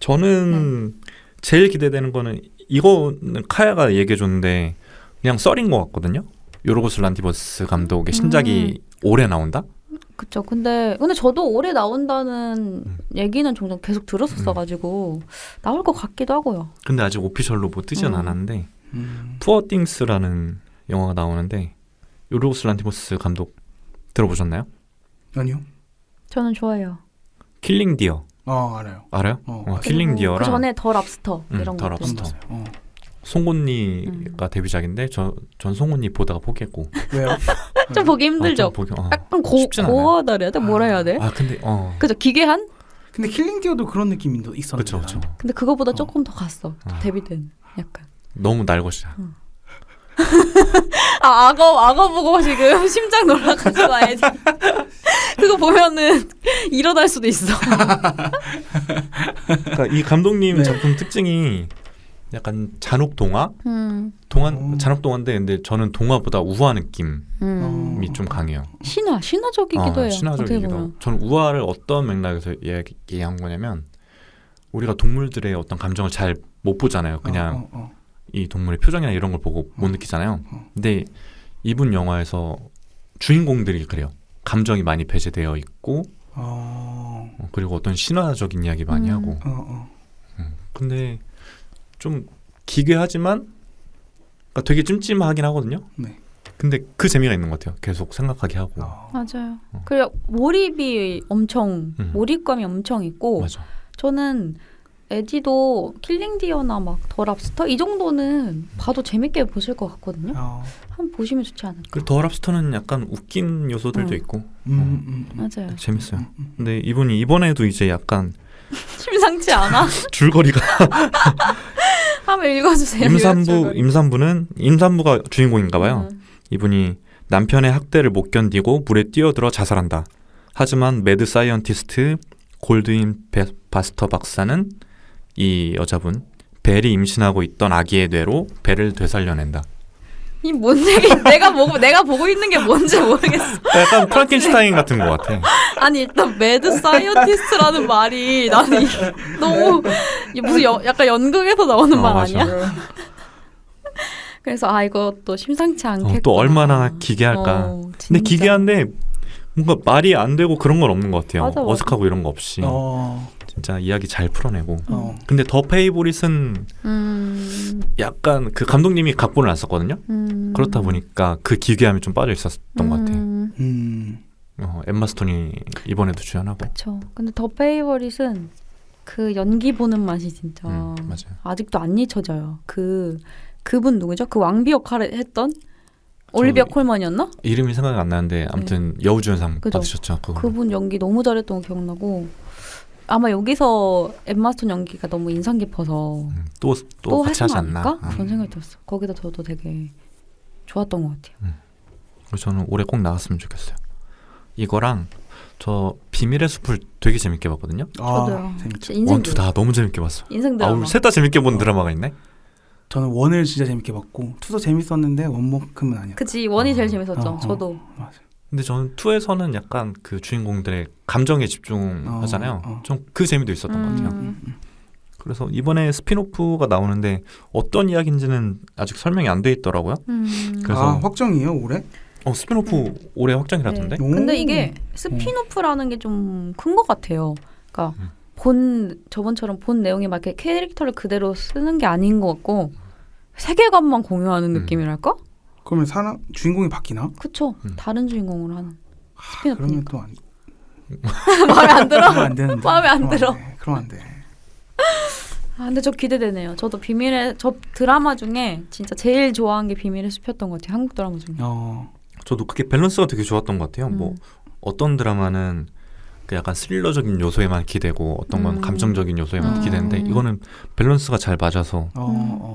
저는 제일 기대되는 거는 이거는 카야가 얘기해줬는데 그냥 썰인 것 같거든요. 요르고스 란티버스 감독의 신작이 올해 나온다? 그쵸. 근데 저도 올해 나온다는 얘기는 종종 계속 들었었어가지고 나올 것 같기도 하고요. 근데 아직 오피셜로 뭐 뜨진 않았는데 푸어 띵스라는 영화가 나오는데 요르고스 란티버스 감독 들어보셨나요? 아니요. 저는 좋아해요. 킬링 디어. 알아요. 알아요? 킬링 디어랑 그 전에 더 랍스터 이런 더 거. 랍스터. 송곳니가 데뷔작인데 전 송곳니 보다가 포기했고. 왜요? 좀 보기 힘들죠. 약간 고어다 해야 돼? 뭐라 해야 돼? 근데 그죠. 기괴한? 근데 킬링 디어도 그런 느낌이 있었는데. 그렇죠. 근데 그거보다 조금 더 갔어. 데뷔된 약간. 너무 날것이야. 악어 보고 지금 심장 놀라가지고 와야지. 그거 보면은 일어날 수도 있어. 그러니까 이 감독님 작품 특징이 약간 잔혹 동화? 잔혹 동화인데 근데 저는 동화보다 우화 느낌이 좀 강해요. 신화적이기도 해요. 신화적이기도. 저는 우화를 어떤 맥락에서 얘기한 거냐면 우리가 동물들의 어떤 감정을 잘 못 보잖아요. 그냥 이 동물의 표정이나 이런 걸 보고 못 느끼잖아요. 근데 이분 영화에서 주인공들이 그래요. 감정이 많이 배제되어 있고 그리고 어떤 신화적인 이야기 많이 하고 근데 좀 기괴하지만 그러니까 되게 찜찜하긴 하거든요. 네. 근데 그 재미가 있는 것 같아요. 계속 생각하게 하고. 맞아요. 그리고 몰입감이 엄청 있고 맞아. 저는 에디도 킬링 디어나 막 더 랍스터 이 정도는 봐도 재밌게 보실 것 같거든요. 한번 보시면 좋지 않을까. 그리고 더 랍스터는 약간 웃긴 요소들도 있고 맞아요. 재밌어요. 근데 이분이 이번에도 이제 약간 심상치 않아? 줄거리가 한번 읽어주세요. 임산부가 주인공인가봐요. 이분이 남편의 학대를 못 견디고 물에 뛰어들어 자살한다. 하지만 매드 사이언티스트 골드윈 바스터 박사는 이 여자분 벨이 임신하고 있던 아기의 뇌로 벨을 되살려낸다. 이 뭔 얘기? 내가 보고 있는 게 뭔지 모르겠어. 약간 프랑켄슈타인 같은 것 같아. 아니 일단 매드 사이언티스트라는 말이 나는 너무 무슨 약간 연극에서 나오는 말 맞아. 아니야? 그래서 이것도 심상치 않겠구나. 또 얼마나 기괴할까. 근데 기괴한데 뭔가 말이 안 되고 그런 건 없는 것 같아요. 맞아. 어색하고 이런 거 없이. 진짜 이야기 잘 풀어내고. 근데 더 페이보릿은 약간 그 감독님이 각본을 안 썼거든요. 그렇다 보니까 그 기괴함이 좀 빠져 있었던 것 같아요. 엠마 스톤이 이번에도 주연하고. 그렇죠. 근데 더 페이보릿은 그 연기 보는 맛이 진짜 맞아요. 아직도 안 잊혀져요. 그분 누구죠? 그 왕비 역할을 했던 올리비아 콜먼이었나? 이름이 생각이 안 나는데 아무튼 여우주연상 그죠? 받으셨죠. 그분 연기 너무 잘했던 거 기억나고 아마 여기서 엠마 스톤 연기가 너무 인상 깊어서 또 같이 하지 않나 그런 생각이 들었어. 거기다 저도 되게 좋았던 것 같아요. 그래서 저는 올해 꼭 나왔으면 좋겠어요. 이거랑 저 비밀의 숲을 되게 재밌게 봤거든요. 저도요. 재밌죠. 원, 투 다 너무 재밌게 봤어. 인생 드라마. 셋 다 재밌게 본 드라마가 있네. 저는 원을 진짜 재밌게 봤고 투도 재밌었는데 원만큼은 아니야. 그치 원이 제일 재밌었죠. 저도. 맞아. 근데 저는 투에서는 약간 그 주인공들의 감정에 집중하잖아요. 좀 그 재미도 있었던 것 같아요. 그래서 이번에 스피노프가 나오는데 어떤 이야기인지는 아직 설명이 안 돼 있더라고요. 그래서 확정이에요 올해? 스피노프 올해 확정이라던데. 네. 근데 이게 스피노프라는 게 좀 큰 것 같아요. 그러니까 저번처럼 본 내용에 막 이렇게 캐릭터를 그대로 쓰는 게 아닌 것 같고 세계관만 공유하는 느낌이랄까? 그러면 주인공이 바뀌나? 그쵸. 다른 주인공으로 하는 스피노프니까. 그러면 또 안. 마음에 안 들어. 안 되는데. 마음에 안 들어. 그럼 안 돼. 근데 저 기대되네요. 저도 저 드라마 중에 진짜 제일 좋아한 게 비밀의 숲이었던 것 같아요. 한국 드라마 중에. 저도 그게 밸런스가 되게 좋았던 것 같아요. 뭐 어떤 드라마는 그 약간 스릴러적인 요소에만 기대고 어떤 건 감정적인 요소에만 기대는데 이거는 밸런스가 잘 맞아서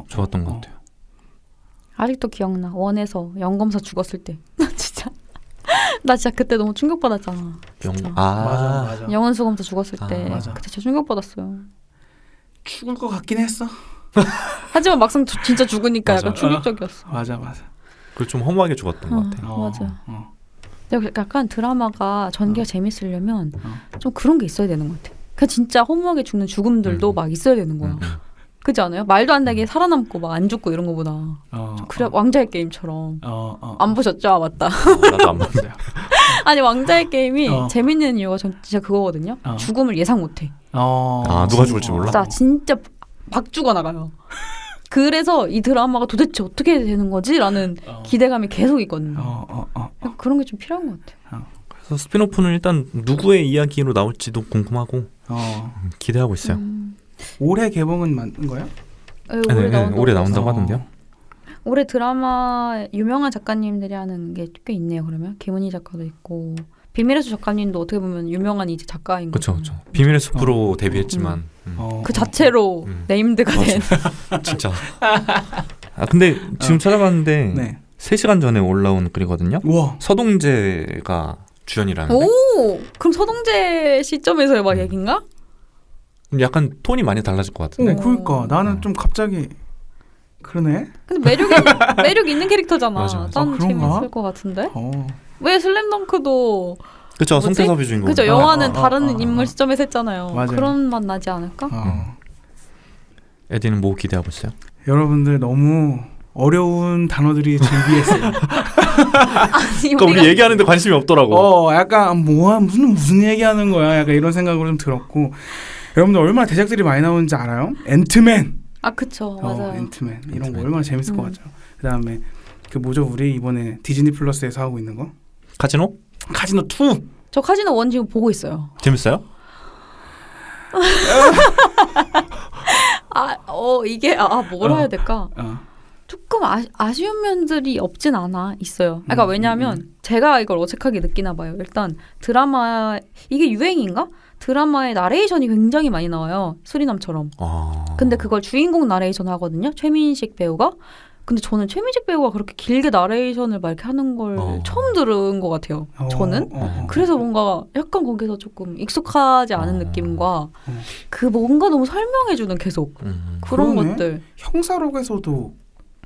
좋았던 것 같아요. 아직도 기억나. 원에서 영검사 죽었을 때. 나 진짜 그때 너무 충격받았잖아. 맞아. 영은수 검사 죽었을 때 맞아. 그때 진짜 충격받았어요. 죽을 것 같긴 했어. 하지만 막상 진짜 죽으니까 맞아. 약간 충격적이었어. 맞아. 그리고 좀 허무하게 죽었던 것 같아요. 맞아. 근데 약간 드라마가 전개가 재밌으려면 좀 그런 게 있어야 되는 것 같아. 그냥 진짜 허무하게 죽는 죽음들도 막 있어야 되는 거야. 그렇지 않아요? 말도 안 되게 살아남고 막 안 죽고 이런 거보다. 그래 왕자의 게임처럼. 안 보셨죠? 맞다. 나도 안 봤어요. 아니 왕자의 게임이 재밌는 이유가 전 진짜 그거거든요. 죽음을 예상 못해. 누가 죽을지 몰라? 진짜 막 죽어나가요. 그래서 이 드라마가 도대체 어떻게 되는 거지? 라는 기대감이 계속 있거든요. 그런 게 좀 필요한 것 같아요. 그래서 스피노프는 일단 누구의 이야기로 나올지도 궁금하고 기대하고 있어요. 올해 개봉은 맞는 거예요? 올해 나온다고 하던데요. 올해 드라마 유명한 작가님들이 하는 게 꽤 있네요. 그러면 김은희 작가도 있고 비밀의 숲 작가님도 어떻게 보면 유명한 이제 작가인 거죠. 그렇죠. 비밀의 숲으로 데뷔했지만 그 자체로 네임드가 된. 진짜. 근데 지금 찾아봤는데 3시간 전에 올라온 글이거든요. 우와. 서동재가 주연이라는데. 오, 그럼 서동재 시점에서의 막 얘긴가? 약간 톤이 많이 달라질 것 같은데. 그러니까 나는 좀 갑자기 그러네. 근데 매력 있는 캐릭터잖아. 맞아. 난 재밌을 것 같은데. 왜 슬램덩크도 그쵸. 송태섭이 주인공. 그죠. 영화는 다른 인물 시점에서 했잖아요. 맞아요. 그런 맛 나지 않을까? 에디는 뭐 기대하고 있어요? 여러분들 너무 어려운 단어들이 준비했어요. 그러니까 우리 얘기하는데 관심이 없더라고. 약간 무슨 얘기하는 거야. 약간 이런 생각으로 좀 들었고 여러분들 얼마나 대작들이 많이 나오는지 알아요? 앤트맨. 그쵸. 맞아요. 앤트맨 이런 거 얼마나 재밌을 것 같죠. 그다음에 그 뭐죠 우리 이번에 디즈니 플러스에서 하고 있는 거? 카지노? 카지노 2. 저 카지노 1 지금 보고 있어요. 재밌어요? 이게 뭐라 해야 될까? 조금 아쉬운 면들이 없진 않아 있어요. 그러니까 왜냐하면 제가 이걸 어색하게 느끼나 봐요. 일단 드라마 이게 유행인가? 드라마에 나레이션이 굉장히 많이 나와요. 수리남처럼. 근데 그걸 주인공 나레이션 하거든요. 최민식 배우가. 근데 저는 최민식 배우가 그렇게 길게 나레이션을 막 이렇게 하는 걸 처음 들은 것 같아요. 저는. 그래서 뭔가 약간 거기서 조금 익숙하지 않은 느낌과 그 뭔가 너무 설명해주는 계속 그런 그러네. 것들. 형사록에서도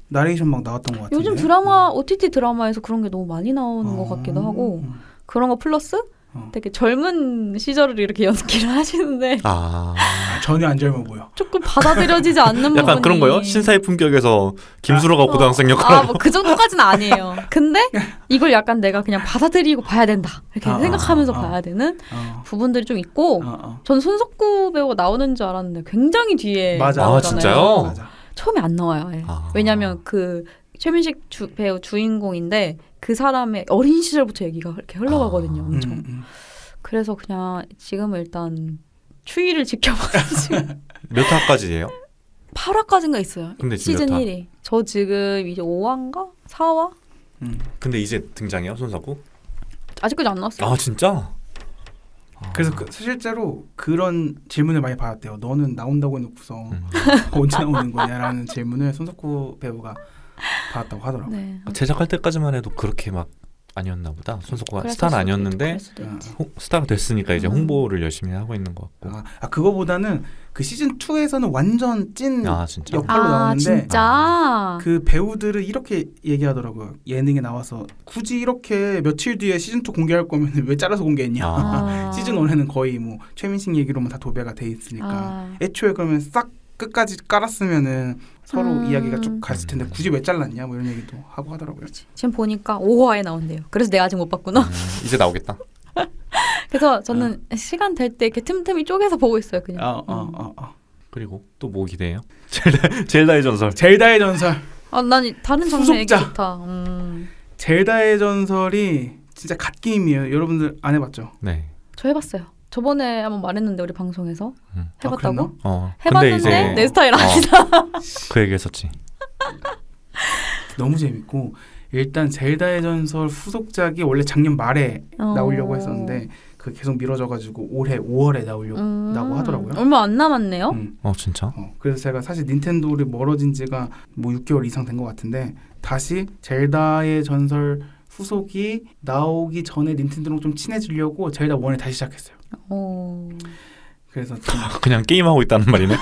나레이션 막 나왔던 것 같은데. 요즘 드라마 OTT 드라마에서 그런 게 너무 많이 나오는 것 같기도 하고 그런 거 플러스 되게 젊은 시절을 이렇게 연기를 하시는데 전혀 안 젊어 보여. 조금 받아들여지지 않는 부분이 약간 그런 거요? 신사의 품격에서 김수로가 고등학생 역할을 뭐 그 정도까지는 아니에요. 근데 이걸 약간 내가 그냥 받아들이고 봐야 된다 이렇게 생각하면서 봐야 되는 부분들이 좀 있고 전 손석구 배우가 나오는 줄 알았는데 굉장히 뒤에 나오잖아요. 진짜요? 맞아. 처음에 안 나와요. 왜냐하면 그 최민식 배우 주인공인데 그 사람의 어린 시절부터 얘기가 이렇게 흘러가거든요. 엄청. 그래서 그냥 지금은 일단 추이를 지켜봐야지. 몇 화까지예요? 8화까지인가 있어요. 근데 지금 시즌 몇 화? 1이. 저 지금 이제 5화인가? 4화? 근데 이제 등장해요, 손석구? 아직까지 안 나왔어요. 진짜? 그래서 실제로 그런 질문을 많이 받았대요. 너는 나온다고 해놓고서 언제 나오는 거냐라는 질문을 손석구 배우가 받았다고 하더라고요. 네. 제작할 때까지만 해도 그렇게 막 아니었나 보다. 손석구가 그랬을 스타는 수도 아니었는데 스타가 됐으니까 이제 홍보를 열심히 하고 있는 것 같고. 그거보다는 그 시즌 2에서는 완전 찐 진짜? 역할로 나오는데 진짜? 그 배우들은 이렇게 얘기하더라고요. 예능에 나와서 굳이 이렇게 며칠 뒤에 시즌 2 공개할 거면 왜 잘라서 공개했냐. 시즌 1에는 거의 뭐 최민식 얘기로만 다 도배가 돼 있으니까 애초에 그러면 싹 끝까지 깔았으면은 서로 이야기가 쭉 갔을 텐데 굳이 왜 잘랐냐 뭐 이런 얘기도 하고 하더라고요. 지금 보니까 5화에 나온대요. 그래서 내가 아직 못 봤구나. 이제 나오겠다. 그래서 저는 시간 될 때 이렇게 틈틈이 쪼개서 보고 있어요. 그냥. 그리고 또 뭐 기대해요? 젤다의 전설. 젤다의 전설. 난 다른 장르 얘기 후속작. 좋다. 젤다의 전설이 진짜 갓게임이에요. 여러분들 안 해봤죠? 네. 저 해봤어요. 저번에 한번 말했는데 우리 방송에서 해봤다고? 근데 해봤는데 이제 내 스타일 아니다. 그 얘기했었지. 너무 재밌고 일단 젤다의 전설 후속작이 원래 작년 말에 나오려고 했었는데 그 계속 미뤄져가지고 올해 5월에 나오려고 하더라고요. 얼마 안 남았네요. 진짜? 그래서 제가 사실 닌텐도를 멀어진 지가 뭐 6개월 이상 된 것 같은데 다시 젤다의 전설 후속이 나오기 전에 닌텐도랑 좀 친해지려고 젤다 1을 다시 시작했어요. 그래서 그냥 게임하고 있다는 말이네.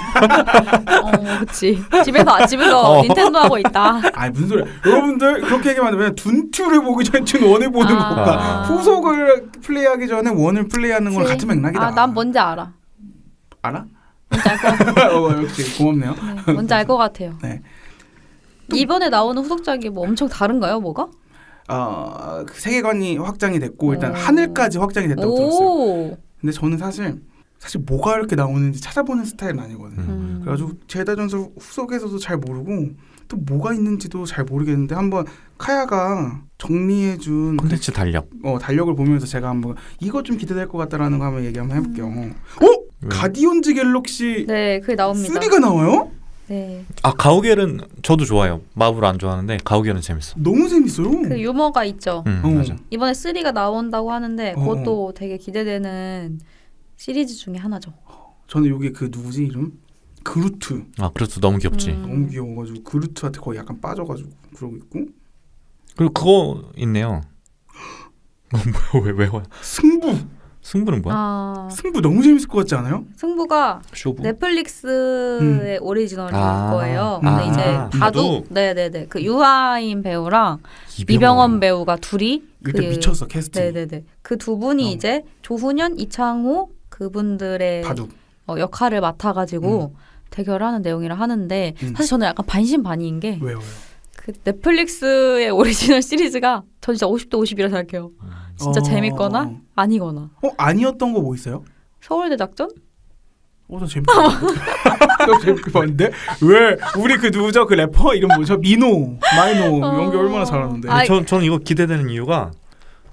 그치. 집에서 닌텐도 하고 있다. 무슨 소리야. 여러분들 그렇게 얘기하면 안 돼. 둔2를 보기 전에 둔1을 보는 것과 후속을 플레이하기 전에 1을 플레이하는 건 같은 맥락이다. 난 뭔지 알아. 알아? 뭔지 알 것 같아요. 역시 고맙네요. 네, 뭔지 알 것 같아요. 네. 이번에 나오는 후속작이 뭐 엄청 다른가요? 뭐가? 그 세계관이 확장이 됐고 일단 하늘까지 확장이 됐다고 들었어요. 근데 저는 사실 뭐가 이렇게 나오는지 찾아보는 스타일은 아니거든요. 그래가지고 젤다 전설 후속에서도 잘 모르고 또 뭐가 있는지도 잘 모르겠는데 한번 카야가 정리해준 콘텐츠 달력을 보면서 제가 한번 이거 좀 기대될 것 같다라는 거 한번 얘기 한번 해볼게요. 가디언즈 갤럭시 네, 그게 나옵니다. 3가 나와요? 네. 가오갤은 저도 좋아요. 마블 안 좋아하는데 가오갤은 재밌어. 너무 재밌어요. 그 유머가 있죠. 맞아. 이번에 3가 나온다고 하는데 그것도 되게 기대되는 시리즈 중에 하나죠. 저는 여기 그 누구지 이름? 그루트. 그루트 너무 귀엽지. 너무 귀여워가지고 그루트한테 거의 약간 빠져가지고 그러고 있고. 그리고 그거 있네요. 뭐야 왜 승부는 뭐야? 승부 너무 재밌을 것 같지 않아요? 승부가 쇼부? 넷플릭스의 오리지널일 거예요. 근데 이제 바둑 네네네 그 유아인 배우랑 이병헌 배우가 둘이 일단 미쳤어 캐스팅. 네네네 그 두 분이 이제 조훈현, 이창호 그분들의 바둑 역할을 맡아가지고 대결하는 내용이라 하는데 사실 저는 약간 반신반의인 게 왜요? 그 넷플릭스의 오리지널 시리즈가 저 진짜 50대 50이라 생각해요. 진짜 재밌거나 아니거나. 아니었던 거 뭐 있어요? 서울대 작전? 저 재밌게 봤는데 왜 우리 그 누구죠 그 래퍼 이름 뭐죠? 마이노 연기 얼마나 잘하는데. 저는 이거 기대되는 이유가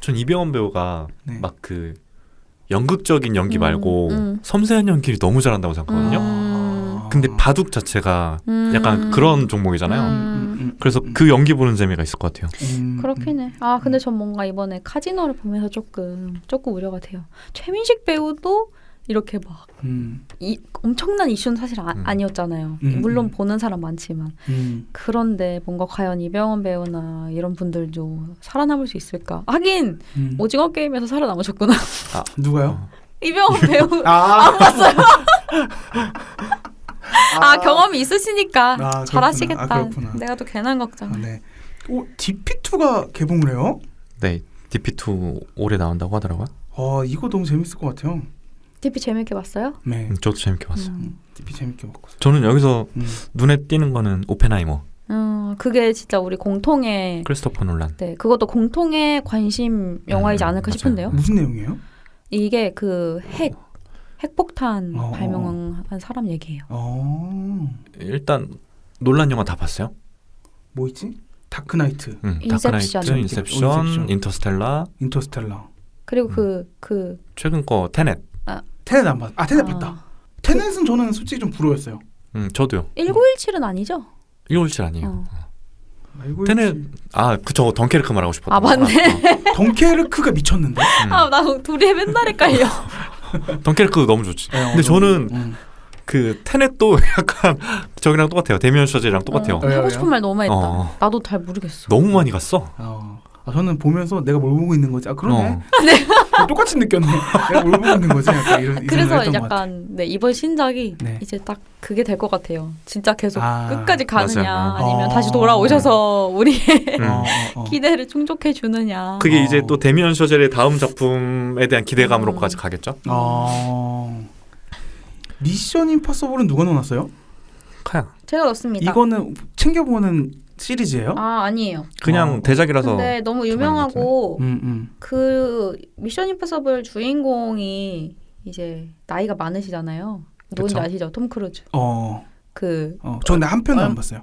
전 이병헌 배우가 막 그 연극적인 연기 말고 섬세한 연기를 너무 잘한다고 생각하거든요. 근데 바둑 자체가 약간 그런 종목이잖아요. 그래서 그 연기 보는 재미가 있을 것 같아요. 그렇긴 해. 근데 전 뭔가 이번에 카지노를 보면서 조금 우려가 돼요. 최민식 배우도 이렇게 막 엄청난 이슈는 사실 아니었잖아요. 물론 보는 사람 많지만 그런데 뭔가 과연 이병헌 배우나 이런 분들도 살아남을 수 있을까? 하긴 오징어 게임에서 살아남으셨구나. 누가요? 이병헌 배우 안 봤어요. 경험이 있으시니까 잘하시겠다. 그렇구나. 내가 또 괜한 걱정. 네. DP2가 개봉을 해요? 네, DP2 올해 나온다고 하더라고요. 이거 너무 재밌을 것 같아요. DP 재밌게 봤어요? 네. 저도 재밌게 봤어요. DP 재밌게 봤고. 저는 여기서 눈에 띄는 거는 오펜하이머. 그게 진짜 우리 공통의 크리스토퍼 놀란. 네, 그것도 공통의 관심 영화이지 않을까 맞아요. 싶은데요. 무슨 내용이에요? 이게 그 핵폭탄 발명한 사람 얘기예요. 일단 놀란 영화 다 봤어요? 뭐 있지? 다크나이트. 인셉션. 다크나이트, 인셉션, 인터스텔라. 그리고 그 최근 거 테넷. 테넷 안 봤. 테넷 봤다. 테넷은 저는 솔직히 좀 부러웠어요. 저도요. 1917은 아니죠? 1917 아니에요. 테넷 그쵸 덩케르크 말하고 싶었던. 맞네. 덩케르크가 미쳤는데. 나 둘이 맨날 헷갈려. 덩케르크 너무 좋지. 근데 저는 그 테넷도 약간 저기랑 똑같아요. 데미안 셔젤이랑 똑같아요. 하고 싶은 말 너무 많이 했다. 나도 잘 모르겠어. 너무 많이 갔어. 저는 보면서 내가 뭘 보고 있는 거지? 그러네. 똑같이 느꼈네. 내가 뭘 보고 있는 거지? 약간 이런 그래서 약간 이번 신작이 이제 딱 그게 될 것 같아요. 진짜 계속 끝까지 가느냐 아니면 다시 돌아오셔서 우리의 기대를 충족해 주느냐. 그게 이제 또 데미안 셔젤의 다음 작품에 대한 기대감으로까지 가겠죠. 미션 임파서블은 누가 넣어놨어요? 카야. 제가 넣습니다. 이거는 챙겨보는 시리즈예요? 아니에요. 그냥 대작이라서. 근데 너무 유명하고 그 미션 임파서블 주인공이 이제 나이가 많으시잖아요. 누군지 아시죠? 톰 크루즈. 저는 한 편도 안 봤어요.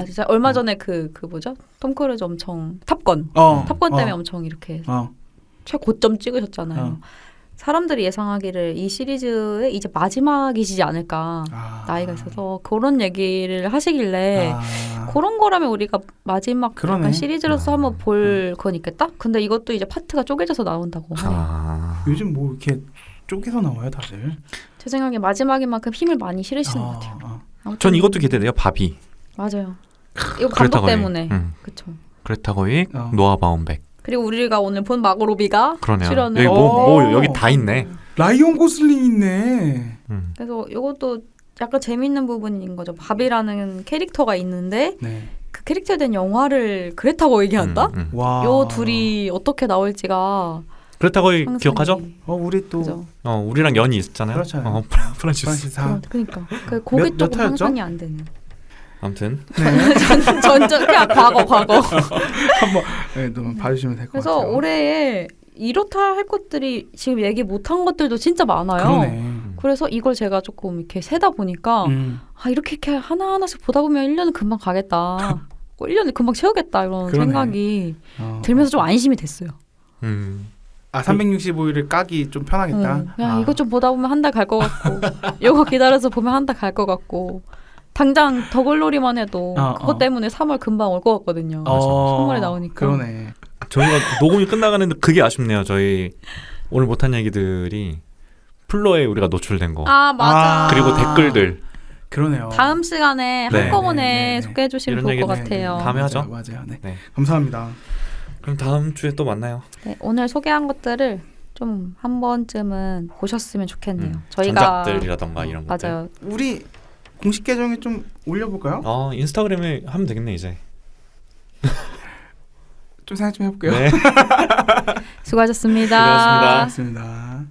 진짜 얼마 전에 그 뭐죠? 톰 크루즈 엄청 탑건 때문에 엄청 이렇게 최고점 찍으셨잖아요. 사람들이 예상하기를 이 시리즈의 이제 마지막이시지 않을까. 나이가 있어서 그런 얘기를 하시길래 그런 거라면 우리가 마지막 약간 시리즈로서 한번 볼 건 있겠다? 근데 이것도 이제 파트가 쪼개져서 나온다고 하네요. 요즘 뭐 이렇게 쪼개서 나와요 다들. 제 생각에 마지막인 만큼 힘을 많이 실으시는 것 같아요. 전 이것도 기대돼요. 바비. 맞아요. 이거 감독 때문에. 그렇죠. 그레타 거윅, 노아 바움백. 그리고 우리가 오늘 본 마고 로비가 출연을. 여기 여기 다 있네. 라이언 고슬링 있네. 그래서 이것도 약간 재밌는 부분인 거죠. 바비라는 캐릭터가 있는데 그 캐릭터에 대한 영화를 그레타 거윅이 한다? 요 둘이 어떻게 나올지가. 그레타 거윅 기억하죠? 우리 또 그죠? 우리랑 연이 있었잖아요. 그렇죠. 프란시스. 그러니까 그 그게 조금 상상이 안 되는. 아무튼 전전 그냥 과거 한번 봐주시면 될 것 그래서 같아요. 올해에 이렇다 할 것들이 지금 얘기 못한 것들도 진짜 많아요. 그러네. 그래서 이걸 제가 조금 이렇게 세다 보니까 이렇게 하나하나씩 보다 보면 1년은 금방 가겠다. 1년을 금방 채우겠다 이런 생각이 들면서 좀 안심이 됐어요. 365일을 까기 좀 편하겠다. 이거 좀 보다 보면 한 달 갈 것 같고 이거 기다려서 보면 한 달 갈 것 같고 당장 더글로리만 해도 그것 때문에 3월 금방 올 것 같거든요. 3월에 나오니까. 그러네. 저희가 녹음이 끝나가는데 그게 아쉽네요. 저희 오늘 못한 얘기들이 플로에 우리가 노출된 거. 맞아. 그리고 댓글들. 그러네요. 다음 시간에 한꺼번에 소개해 주시면 좋을 것 같아요. 다음에 하죠. 맞아요. 네. 감사합니다. 그럼 다음 주에 또 만나요. 네, 오늘 소개한 것들을 좀 한 번쯤은 보셨으면 좋겠네요. 저희가 전작들이라던가 이런 것들. 맞아요. 우리 공식 계정에 좀 올려볼까요? 인스타그램에 하면 되겠네 이제. 좀 생각 좀 해볼게요. 네. 수고하셨습니다. 수고하셨습니다. 수고하셨습니다.